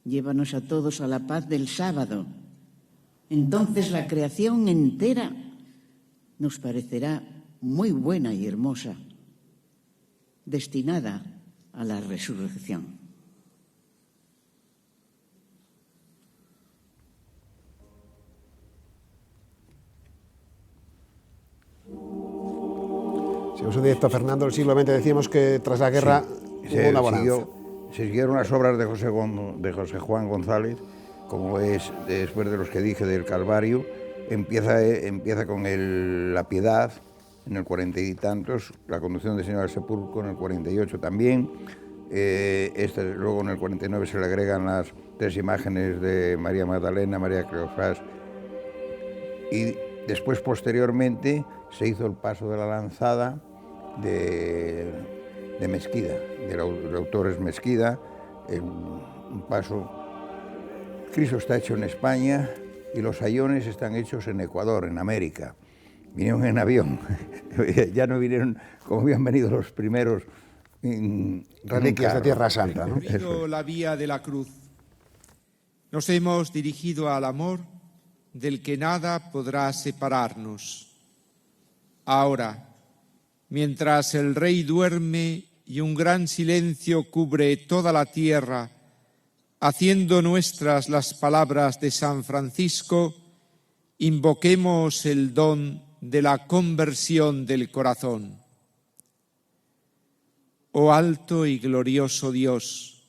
llévanos a todos a la paz del sábado. Entonces la creación entera nos parecerá muy buena y hermosa, destinada a la resurrección. En su directo, Fernando, del siglo XX, decíamos que tras la guerra hubo una bonanza. Se siguieron las obras de José Juan González, como es después de los que dije del Calvario. Empieza con La Piedad en el 40 y tantos, La Conducción del Señor al Sepulcro en el 48 también. Luego en el 49 se le agregan las 3 imágenes de María Magdalena, María Cleofás, y después posteriormente se hizo el paso de la lanzada de Mesquida, del autor es Mesquida, un paso. Cristo está hecho en España y los sayones están hechos en Ecuador, en América. Vinieron en avión, ya no vinieron como habían venido los primeros reliquias de Tierra Santa, ¿no? Recorrido la vía de la cruz, nos hemos dirigido al amor del que nada podrá separarnos. Ahora, mientras el Rey duerme y un gran silencio cubre toda la tierra, haciendo nuestras las palabras de San Francisco, invoquemos el don de la conversión del corazón. Oh alto y glorioso Dios,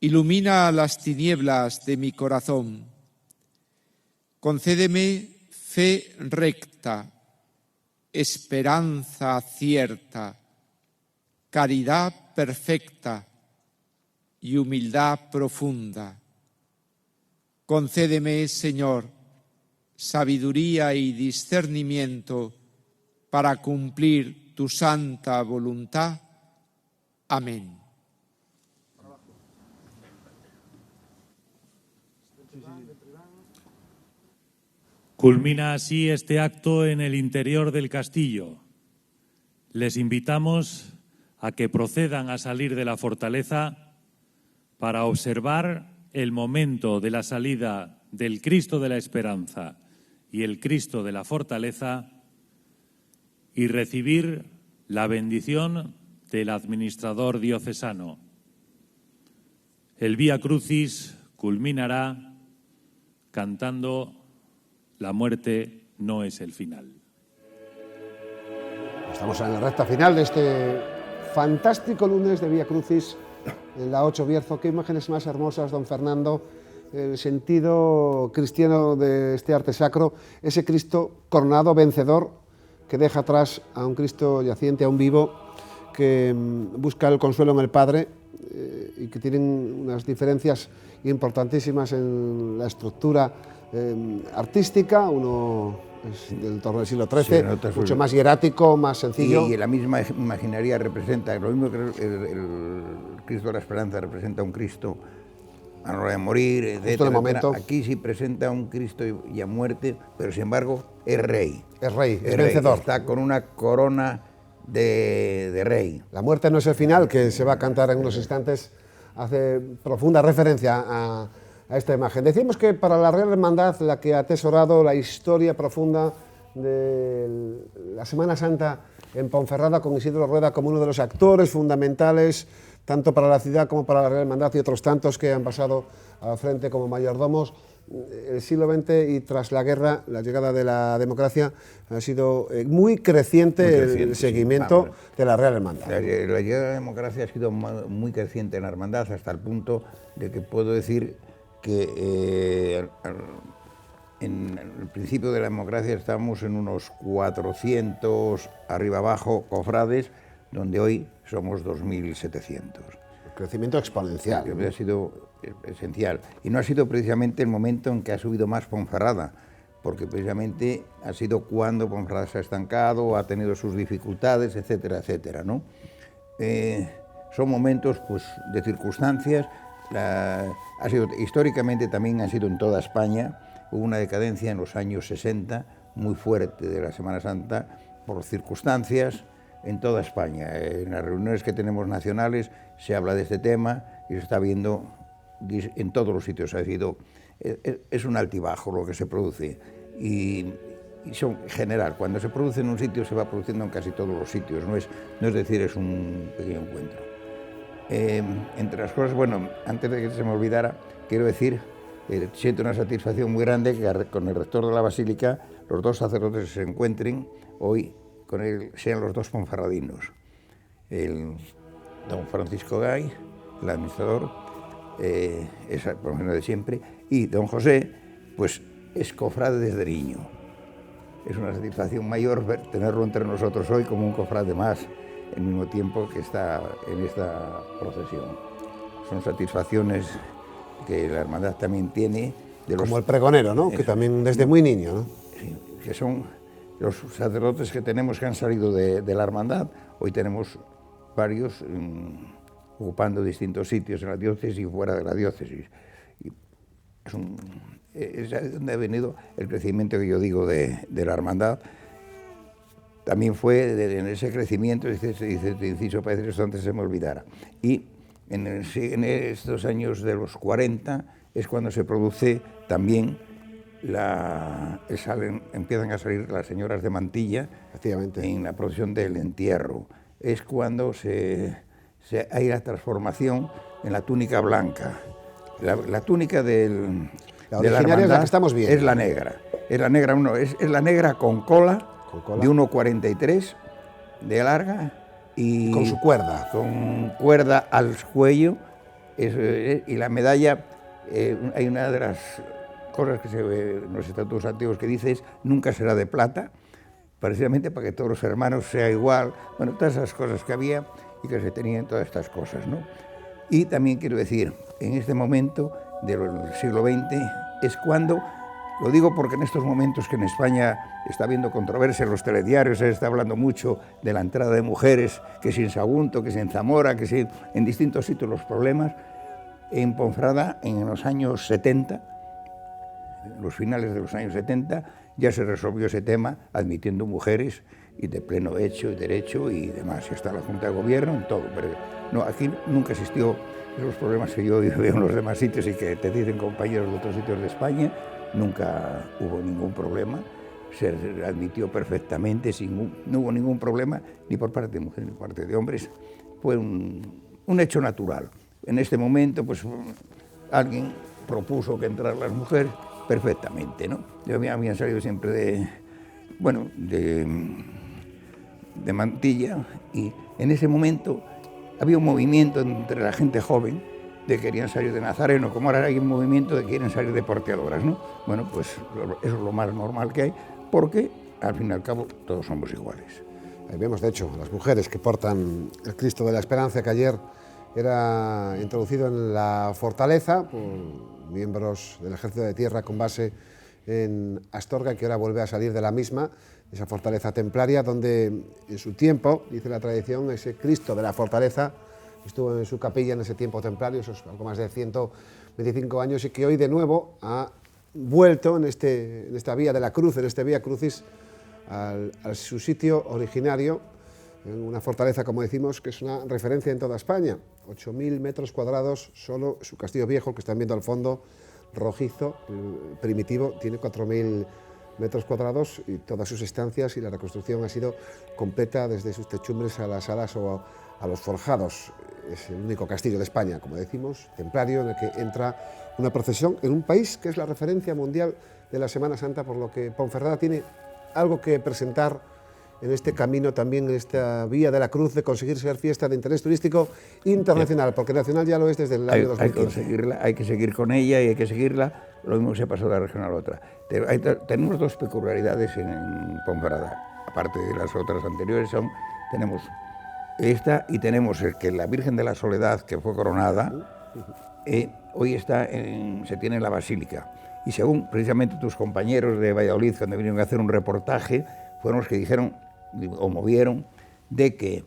ilumina las tinieblas de mi corazón. Concédeme fe recta, esperanza cierta, caridad perfecta y humildad profunda. Concédeme, Señor, sabiduría y discernimiento para cumplir tu santa voluntad. Amén. Culmina así este acto en el interior del castillo. Les invitamos a que procedan a salir de la fortaleza para observar el momento de la salida del Cristo de la Esperanza y el Cristo de la Fortaleza y recibir la bendición del administrador diocesano. El Vía Crucis culminará cantando La muerte no es el final. Estamos en la recta final de este fantástico lunes de Vía Crucis en la 8 Bierzo. Qué imágenes más hermosas, don Fernando. El sentido cristiano de este arte sacro, ese Cristo coronado, vencedor, que deja atrás a un Cristo yaciente, a un vivo, que busca el consuelo en el Padre y que tienen unas diferencias importantísimas en la estructura artística. Uno es del torno del siglo XIII, mucho más hierático, más sencillo. Y la misma imaginería representa, lo mismo que el Cristo de la Esperanza representa un Cristo a la hora de morir, etcétera. Aquí sí presenta un Cristo ya muerte, pero sin embargo es rey. Es rey, es vencedor. Está con una corona de rey. La muerte no es el final, que se va a cantar en unos instantes, hace profunda referencia a esta imagen. Decimos que para la Real Hermandad, la que ha atesorado la historia profunda de la Semana Santa en Ponferrada, con Isidro Rueda como uno de los actores fundamentales, tanto para la ciudad como para la Real Hermandad y otros tantos que han pasado al frente como mayordomos. El siglo XX y tras la guerra, la llegada de la democracia, ha sido muy creciente el seguimiento de la Real Hermandad. La llegada de la democracia ha sido muy creciente en la Hermandad, hasta el punto de que puedo decir que en el principio de la democracia estábamos en unos 400 arriba abajo cofrades, donde hoy somos 2.700. Crecimiento exponencial. Que ha sido esencial. Y no ha sido precisamente el momento en que ha subido más Ponferrada, porque precisamente ha sido cuando Ponferrada se ha estancado, ha tenido sus dificultades, etcétera, etcétera, ¿no? Son momentos, pues, de circunstancias. Ha sido, históricamente también ha sido en toda España. Hubo una decadencia en los años 60 muy fuerte de la Semana Santa por circunstancias en toda España. En las reuniones que tenemos nacionales se habla de este tema y se está viendo en todos los sitios. Es un altibajo lo que se produce y son general. Cuando se produce en un sitio se va produciendo en casi todos los sitios. No es decir, es un pequeño encuentro. Entre las cosas, bueno, antes de que se me olvidara, quiero decir, siento una satisfacción muy grande que con el rector de la Basílica los dos sacerdotes se encuentren hoy con él sean los dos ponferradinos, el don Francisco Gay, el administrador, es por lo menos de siempre, y don José, pues es cofrade desde niño. Es una satisfacción mayor tenerlo entre nosotros hoy como un cofrade más, al mismo tiempo que está en esta procesión. Son satisfacciones que la hermandad también tiene. Como el pregonero, ¿no? Que también desde muy niño, ¿no? Sí, que son los sacerdotes que tenemos que han salido de la hermandad. Hoy tenemos varios ocupando distintos sitios en la diócesis y fuera de la diócesis. Y es donde ha venido el crecimiento que yo digo de la hermandad. También fue en ese crecimiento, dice inciso, parece que esto antes se me olvidara. Y en estos años de los 40 es cuando se produce también empiezan a salir las señoras de mantilla en la procesión del entierro. Es cuando hay la transformación en la túnica blanca. La túnica de la hermandad es la que estamos viendo. Es la negra. Es la negra, es la negra con cola de 1,43 de larga y con su cuerda. Con cuerda al cuello. Y la medalla, hay una de las cosas que se ve en los estatutos antiguos que dice es nunca será de plata, precisamente para que todos los hermanos sea igual. Bueno, todas esas cosas que había y que se tenían todas estas cosas, ¿no? Y también quiero decir, en este momento del siglo XX es cuando, lo digo porque en estos momentos que en España está habiendo controversia en los telediarios, se está hablando mucho de la entrada de mujeres, que si en Sagunto, que si en Zamora, que si en distintos sitios los problemas, en Ponferrada en los años 70, los finales de los años 70, ya se resolvió ese tema admitiendo mujeres y de pleno hecho y derecho y demás. Y está la Junta de Gobierno en todo, pero no, aquí nunca existió esos problemas que yo veo en los demás sitios y que te dicen compañeros de otros sitios de España. Nunca hubo ningún problema, se admitió perfectamente, no hubo ningún problema ni por parte de mujeres ni por parte de hombres. Fue un hecho natural. En este momento, pues alguien propuso que entraran las mujeres perfectamente, ¿no? Habían salido siempre de mantilla y en ese momento había un movimiento entre la gente joven de que querían salir de nazareno, como ahora hay un movimiento de que quieren salir de porteadoras, ¿no? Bueno, pues eso es lo más normal que hay, porque al fin y al cabo todos somos iguales. Ahí vemos, de hecho, las mujeres que portan el Cristo de la Esperanza, que ayer era introducido en la fortaleza por miembros del Ejército de Tierra con base en Astorga, que ahora vuelve a salir de la misma, esa fortaleza templaria, donde en su tiempo, dice la tradición, ese Cristo de la fortaleza estuvo en su capilla en ese tiempo templario, esos algo más de 125 años, y que hoy de nuevo ha vuelto en esta vía de la cruz, en este Vía Crucis, a su sitio originario, en una fortaleza, como decimos, que es una referencia en toda España. 8.000 metros cuadrados, solo su castillo viejo, que están viendo al fondo, rojizo, primitivo, tiene 4.000 metros cuadrados y todas sus estancias, y la reconstrucción ha sido completa desde sus techumbres a las salas o a los forjados. Es el único castillo de España, como decimos, templario, en el que entra una procesión en un país que es la referencia mundial de la Semana Santa, por lo que Ponferrada tiene algo que presentar en este camino, también en esta vía de la cruz de conseguir ser fiesta de interés turístico internacional, porque nacional ya lo es desde el año 2015. Hay que seguir con ella y hay que seguirla, lo mismo se ha pasado de una región a la otra. Tenemos dos peculiaridades en Ponferrada, aparte de las otras anteriores, tenemos esta y tenemos el que la Virgen de la Soledad, que fue coronada, hoy se tiene en la Basílica. Y según precisamente tus compañeros de Valladolid, cuando vinieron a hacer un reportaje, fueron los que dijeron o movieron de que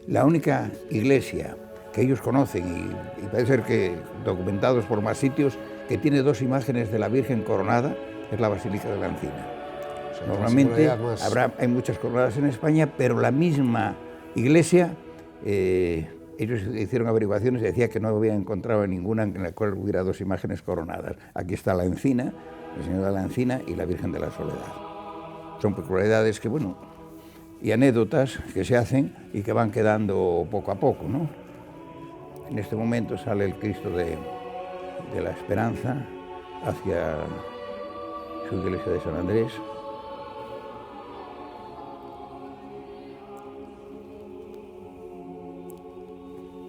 la única iglesia que ellos conocen, y parece ser que documentados por más sitios, que tiene dos imágenes de la Virgen coronada, es la Basílica de la Encina. Normalmente hay muchas coronadas en España, pero la misma iglesia, ellos hicieron averiguaciones y decía que no habían encontrado ninguna en la cual hubiera dos imágenes coronadas. Aquí está la Encina, el Señor de la Encina y la Virgen de la Soledad. Son peculiaridades que, bueno, y anécdotas que se hacen y que van quedando poco a poco, ¿no? En este momento sale el Cristo de la Esperanza hacia su iglesia de San Andrés.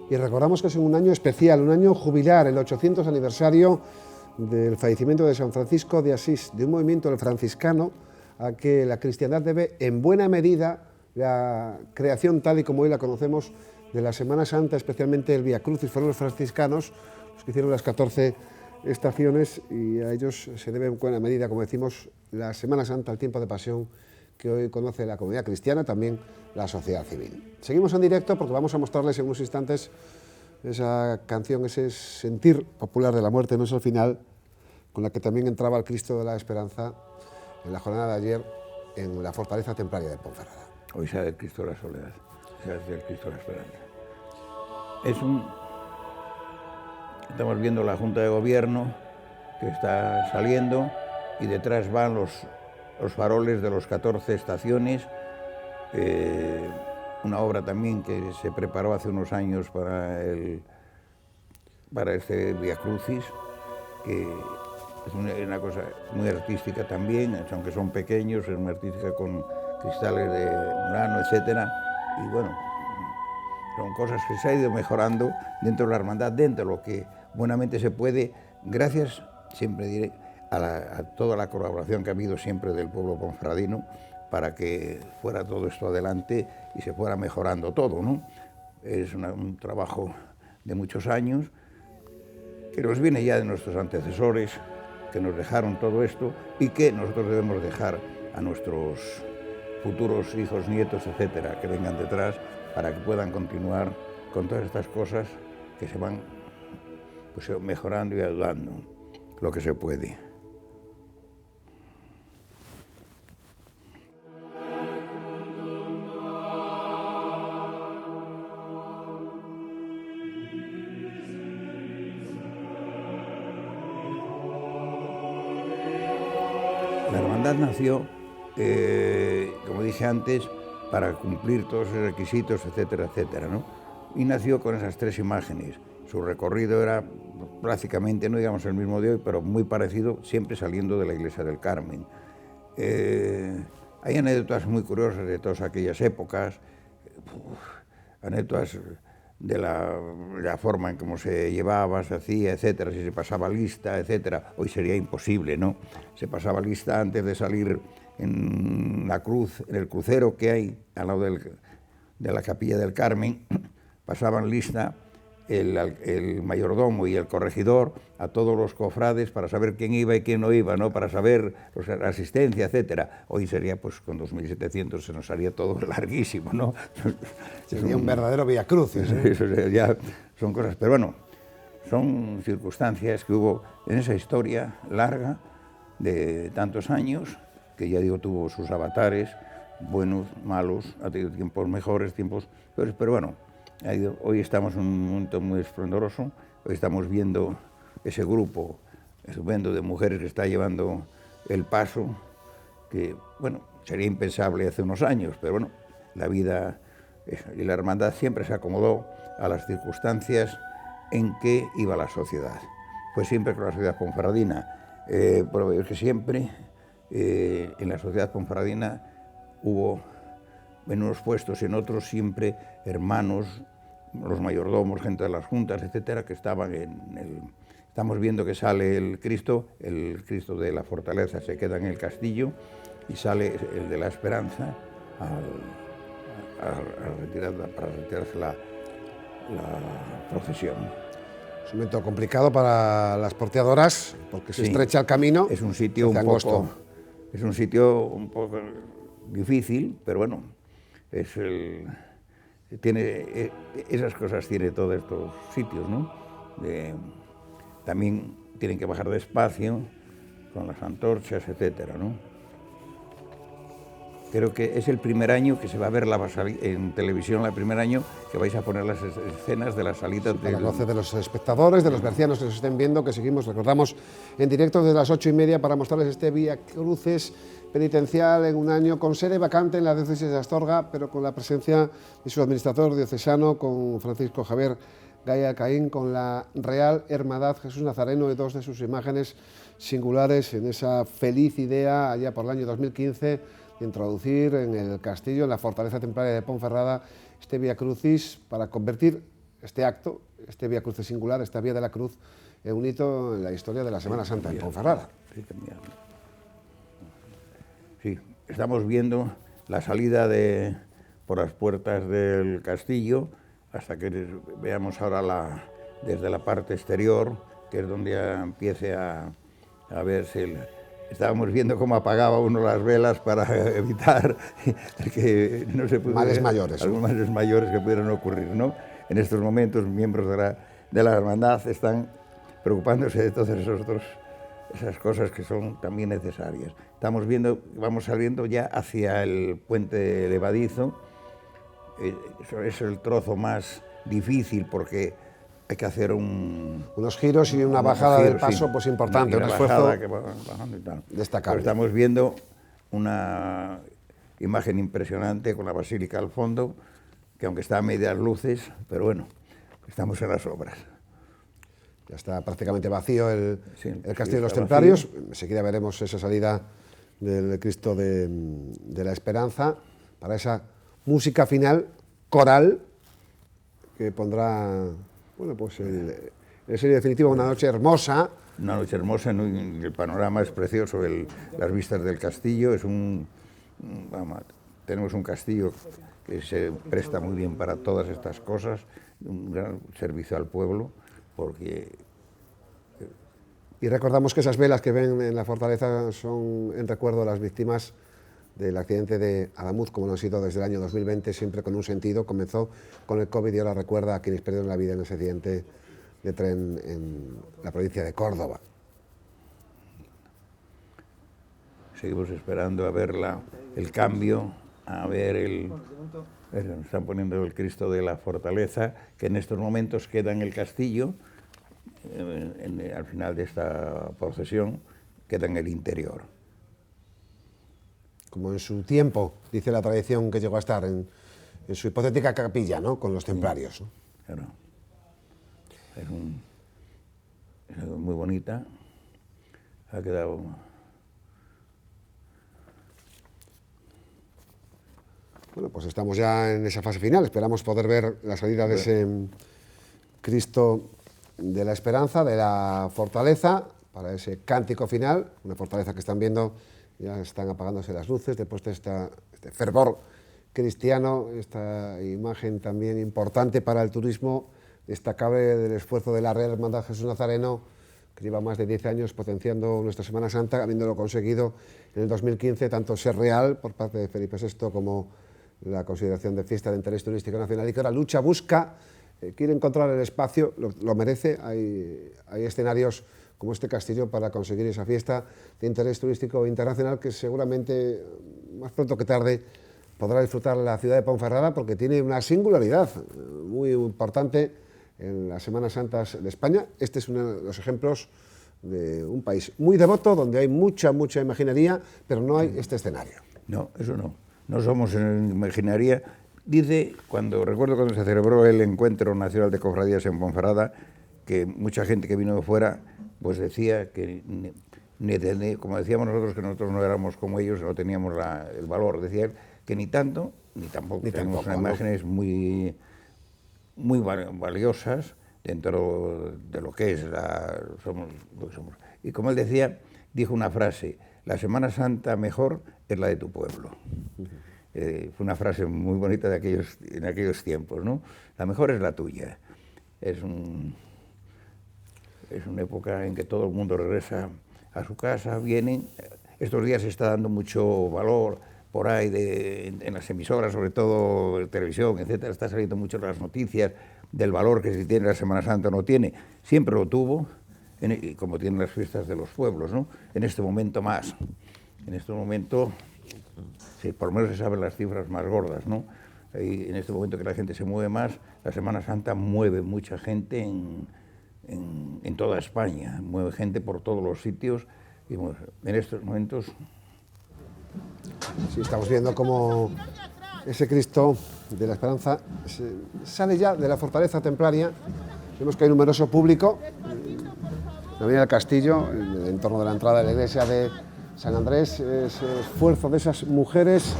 y recordamos que es un año especial, un año jubilar, el 800 aniversario del fallecimiento de San Francisco de Asís, de un movimiento del franciscano a que la cristiandad debe en buena medida la creación tal y como hoy la conocemos de la Semana Santa, especialmente el Vía Crucis. Fueron los franciscanos los que hicieron las 14 estaciones y a ellos se debe en buena medida, como decimos, la Semana Santa, el tiempo de pasión que hoy conoce la comunidad cristiana, también la sociedad civil. Seguimos en directo porque vamos a mostrarles en unos instantes esa canción, ese sentir popular de la muerte no es el final, con la que también entraba el Cristo de la Esperanza en la jornada de ayer en la Fortaleza Templaria de Ponferrada. Hoy sale el Cristo de la Soledad, sale el Cristo de la Esperanza. Estamos viendo la Junta de Gobierno que está saliendo y detrás van los faroles de los 14 estaciones, una obra también que se preparó hace unos años para este Vía Crucis, que es una cosa muy artística también, aunque son pequeños, es muy artística con cristales de Murano, etcétera, y bueno, son cosas que se ha ido mejorando dentro de la hermandad, dentro de lo que buenamente se puede, gracias, siempre diré, a toda la colaboración que ha habido siempre del pueblo ponferradino para que fuera todo esto adelante y se fuera mejorando todo, ¿no? Es un trabajo de muchos años que nos viene ya de nuestros antecesores, que nos dejaron todo esto y que nosotros debemos dejar a nuestros futuros hijos, nietos, etcétera, que vengan detrás para que puedan continuar con todas estas cosas que se van pues, mejorando y ayudando lo que se puede. La hermandad nació, como dije antes, para cumplir todos esos requisitos, etcétera, etcétera, ¿no? Y nació con esas 3 imágenes. Su recorrido era prácticamente, no digamos el mismo de hoy, pero muy parecido, siempre saliendo de la iglesia del Carmen. Hay anécdotas muy curiosas de todas aquellas épocas, anécdotas de la forma en cómo se llevaba, se hacía, etcétera, si se pasaba lista, etcétera. Hoy sería imposible, ¿no? Se pasaba lista antes de salir en la cruz, en el crucero que hay al lado de la capilla del Carmen, pasaban lista el mayordomo y el corregidor a todos los cofrades para saber quién iba y quién no iba, ¿no? Para saber la asistencia, etcétera. Hoy sería, pues, con 2.700 se nos haría todo larguísimo, ¿no? Sería un verdadero Vía Crucis, ¿eh? Eso ya son cosas, pero bueno, son circunstancias que hubo en esa historia larga de tantos años, que ya digo, tuvo sus avatares, buenos, malos, ha tenido tiempos mejores, tiempos peores, pero bueno, hoy estamos en un momento muy esplendoroso, hoy estamos viendo ese grupo estupendo de mujeres que está llevando el paso, que, bueno, sería impensable hace unos años, pero bueno, la vida y la hermandad siempre se acomodó a las circunstancias en que iba la sociedad. Pues siempre con la sociedad ponferradina, pero es que siempre en la sociedad ponferradina hubo en unos puestos y en otros siempre hermanos, los mayordomos, gente de las juntas, etcétera, que estaban Estamos viendo que sale el Cristo de la Fortaleza se queda en el castillo y sale el de la Esperanza para retirarse la procesión. Es un momento complicado para las porteadoras porque se estrecha el camino. Es un sitio un poco difícil, pero bueno, esas cosas tiene todos estos sitios, ¿no? También tienen que bajar despacio con las antorchas, etcétera, ¿no? Creo que es el primer año que se va a ver en televisión, el primer año que vais a poner las escenas de las salidas para el goce de los espectadores, de los bercianos que nos estén viendo, que seguimos, recordamos, en directo desde las 8:30 para mostrarles este Vía Crucis penitencial en un año con sede vacante en la diócesis de Astorga, pero con la presencia de su administrador diocesano, con Francisco Javier Gaya Caín, con la Real Hermandad Jesús Nazareno y 2 de sus imágenes singulares en esa feliz idea allá por el año 2015 de introducir en el castillo, en la Fortaleza Templaria de Ponferrada, este Vía Crucis para convertir este acto, este Vía Crucis singular, esta Vía de la Cruz, es un hito en la historia de la Semana Santa en Ponferrada. Sí, estamos viendo la salida por las puertas del castillo, hasta que veamos ahora desde la parte exterior, que es donde ya empiece a verse estábamos viendo cómo apagaba uno las velas para evitar que no se pudiera... Males mayores. Algunos males mayores que pudieran ocurrir, ¿no? En estos momentos, miembros de la hermandad están preocupándose de todas esas cosas que son también necesarias. Vamos saliendo ya hacia el puente levadizo. Eso es el trozo más difícil porque hay que hacer unos giros y una bajada del paso, sí, pues importante, un esfuerzo y tal. Destacable. Pero estamos viendo una imagen impresionante con la basílica al fondo, que aunque está a medias luces, pero bueno, estamos en las obras. Ya está prácticamente vacío el Castillo de los vacío. Templarios. Enseguida veremos esa salida del Cristo de la Esperanza para esa música final coral que pondrá, bueno, pues en serio definitivo una noche hermosa. Una noche hermosa, el panorama es precioso, las vistas del castillo, tenemos un castillo que se presta muy bien para todas estas cosas, un gran servicio al pueblo, porque... Y recordamos que esas velas que ven en la fortaleza son en recuerdo a las víctimas del accidente de Adamuz, como lo han sido desde el año 2020, siempre con un sentido. Comenzó con el COVID y ahora recuerda a quienes perdieron la vida en ese accidente de tren en la provincia de Córdoba. Seguimos esperando a ver el cambio, a ver nos están poniendo el Cristo de la Fortaleza, que en estos momentos queda en el castillo, al final de esta procesión, queda en el interior. Como en su tiempo, dice la tradición que llegó a estar en su hipotética capilla, ¿no?, con los templarios, ¿no? Claro. Es muy bonita, ha quedado... Bueno, pues estamos ya en esa fase final, esperamos poder ver la salida de ese Cristo de la Esperanza, de la Fortaleza, para ese cántico final, una fortaleza que están viendo, ya están apagándose las luces, después de este fervor cristiano, esta imagen también importante para el turismo, destacable del esfuerzo de la Real Hermandad Jesús Nazareno, que lleva más de 10 años potenciando nuestra Semana Santa, habiéndolo conseguido en el 2015, tanto ser real por parte de Felipe VI como la consideración de fiesta de interés turístico nacional, y que ahora lucha, busca, quiere encontrar el espacio, lo merece. Hay escenarios como este castillo para conseguir esa fiesta de interés turístico internacional que seguramente más pronto que tarde podrá disfrutar la ciudad de Ponferrada, porque tiene una singularidad muy importante en las Semanas Santas de España. Este es uno de los ejemplos de un país muy devoto, donde hay mucha imaginería, pero no hay este escenario. No, eso no. No somos en imaginería. Recuerdo cuando se celebró el Encuentro Nacional de Cofradías en Ponferrada, que mucha gente que vino de fuera pues decía que, como decíamos nosotros, que nosotros no éramos como ellos, no teníamos el valor. Decía que ni tanto, ni tampoco. Tenemos imágenes muy valiosas dentro de lo que es somos lo que somos. Y como él decía, dijo una frase: la Semana Santa mejor es la de tu pueblo. Fue una frase muy bonita en aquellos tiempos, ¿no? La mejor es la tuya. Es una época en que todo el mundo regresa a su casa, vienen. Estos días se está dando mucho valor por ahí en las emisoras, sobre todo en televisión, etcétera. Está saliendo mucho las noticias del valor que si tiene la Semana Santa o no tiene. Siempre lo tuvo, como tienen las fiestas de los pueblos, ¿no? En este momento más. En este momento, sí, por lo menos se saben las cifras más gordas, ¿no? Y en este momento que la gente se mueve más, la Semana Santa mueve mucha gente en toda España, mueve gente por todos los sitios, y bueno, en estos momentos... Sí, estamos viendo cómo ese Cristo de la Esperanza sale ya de la fortaleza templaria. Vemos que hay numeroso público en la avenida del Castillo, en el entorno de la entrada de la iglesia de San Andrés. Ese esfuerzo de esas mujeres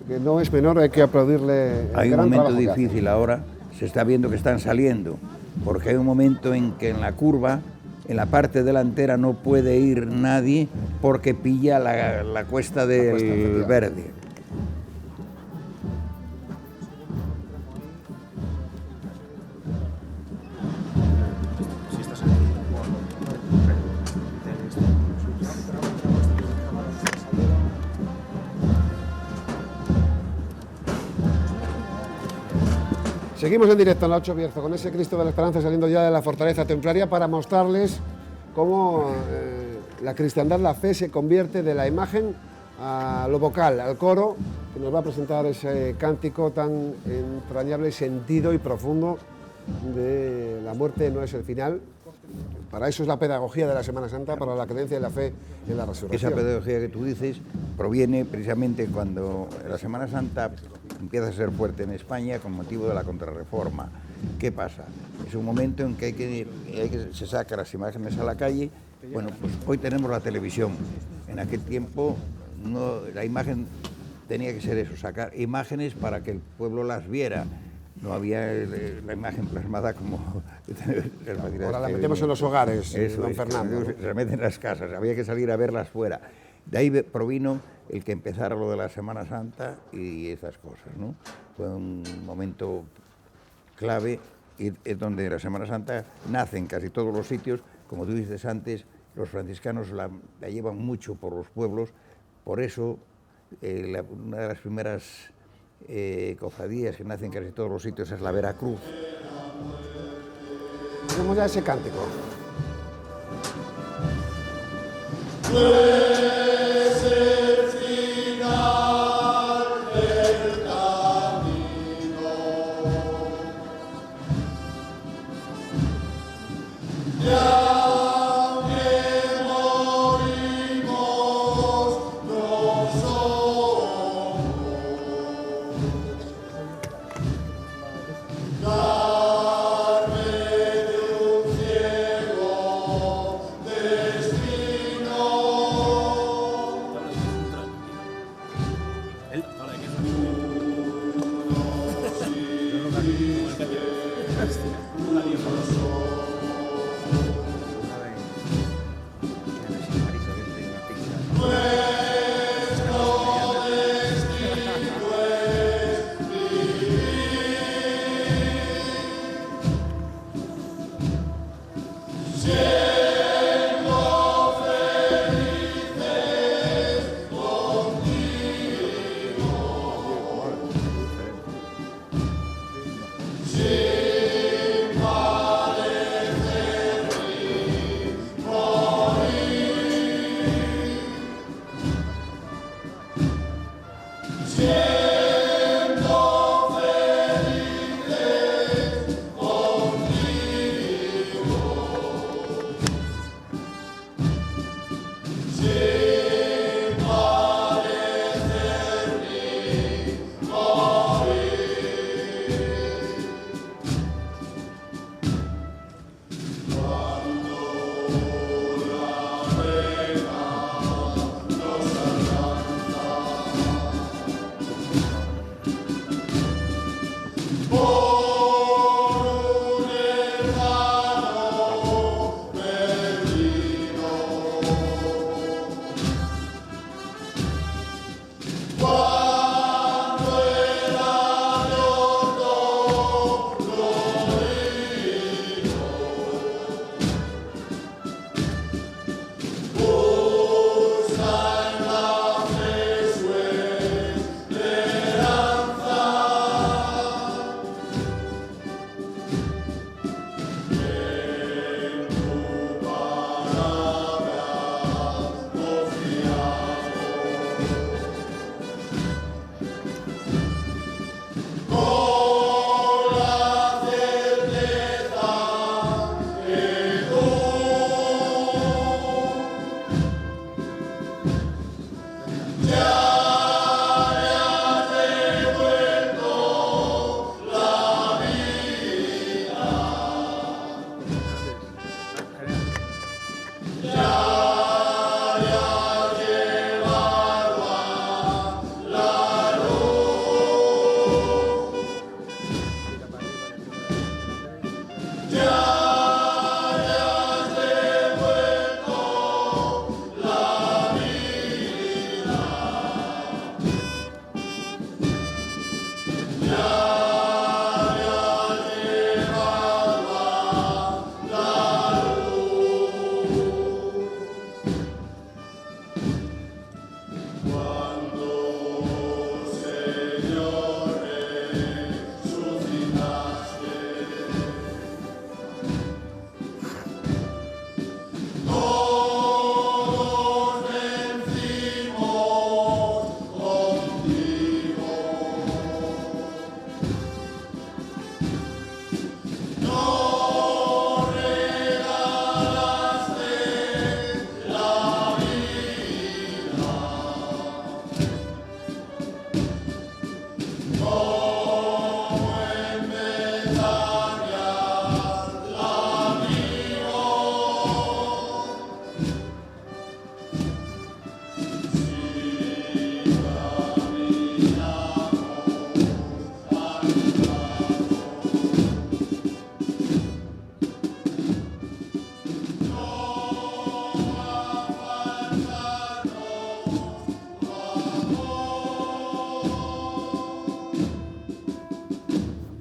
que no es menor, hay que aplaudirle. Hay un momento difícil ahora, se está viendo que están saliendo, porque hay un momento en que en la curva, en la parte delantera no puede ir nadie porque pilla la cuesta del verde. Seguimos en directo en la 8 Bierzo con ese Cristo de la Esperanza saliendo ya de la fortaleza templaria para mostrarles cómo la cristiandad, la fe se convierte de la imagen a lo vocal, al coro, que nos va a presentar ese cántico tan entrañable, sentido y profundo de la muerte no es el final. Para eso es la pedagogía de la Semana Santa, para la creencia y la fe en la resurrección. Esa pedagogía que tú dices proviene precisamente cuando la Semana Santa empieza a ser fuerte en España con motivo de la Contrarreforma. ¿Qué pasa? Es un momento en que, se sacan las imágenes a la calle. Bueno, pues hoy tenemos la televisión. En aquel tiempo la imagen tenía que ser eso, sacar imágenes para que el pueblo las viera. No había la imagen plasmada como... Ahora la metemos en los hogares, eso don Fernando. Se mete en las casas, había que salir a verlas fuera. De ahí provino el que empezara lo de la Semana Santa y esas cosas, ¿no? Fue un momento clave y es donde la Semana Santa nace en casi todos los sitios. Como tú dices antes, los franciscanos la llevan mucho por los pueblos, por eso una de las primeras cofradías que nacen en casi todos los sitios es la Veracruz. Tenemos ya ese cántico.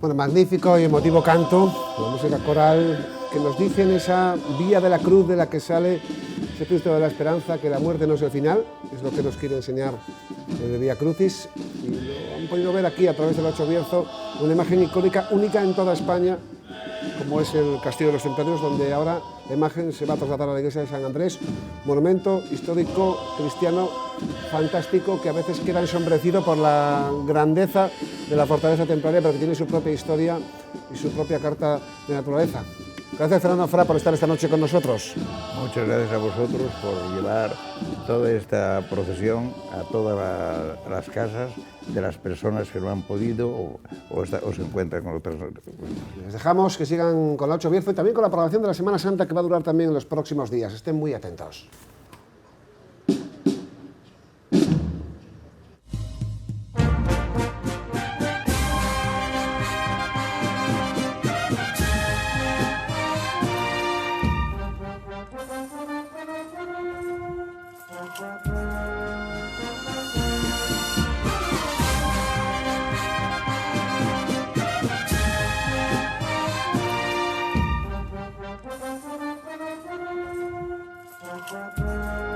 Bueno, magnífico y emotivo canto, la música coral que nos dice en esa vía de la cruz de la que sale ese Cristo de la Esperanza, que la muerte no es el final, es lo que nos quiere enseñar el Vía Crucis. Y lo han podido ver aquí a través del Ocho Bierzo, una imagen icónica, única en toda España, como es el Castillo de los Templarios, donde ahora la imagen se va a trasladar a la iglesia de San Andrés, monumento histórico cristiano fantástico que a veces queda ensombrecido por la grandeza de la fortaleza templaria, pero que tiene su propia historia y su propia carta de naturaleza. Gracias, Fernando Fra, por estar esta noche con nosotros. Muchas gracias a vosotros por llevar toda esta procesión a todas las casas de las personas que no han podido o se encuentran con otras. Les dejamos que sigan con la Ocho Bierzo y también con la programación de la Semana Santa, que va a durar también en los próximos días. Estén muy atentos. Thank you.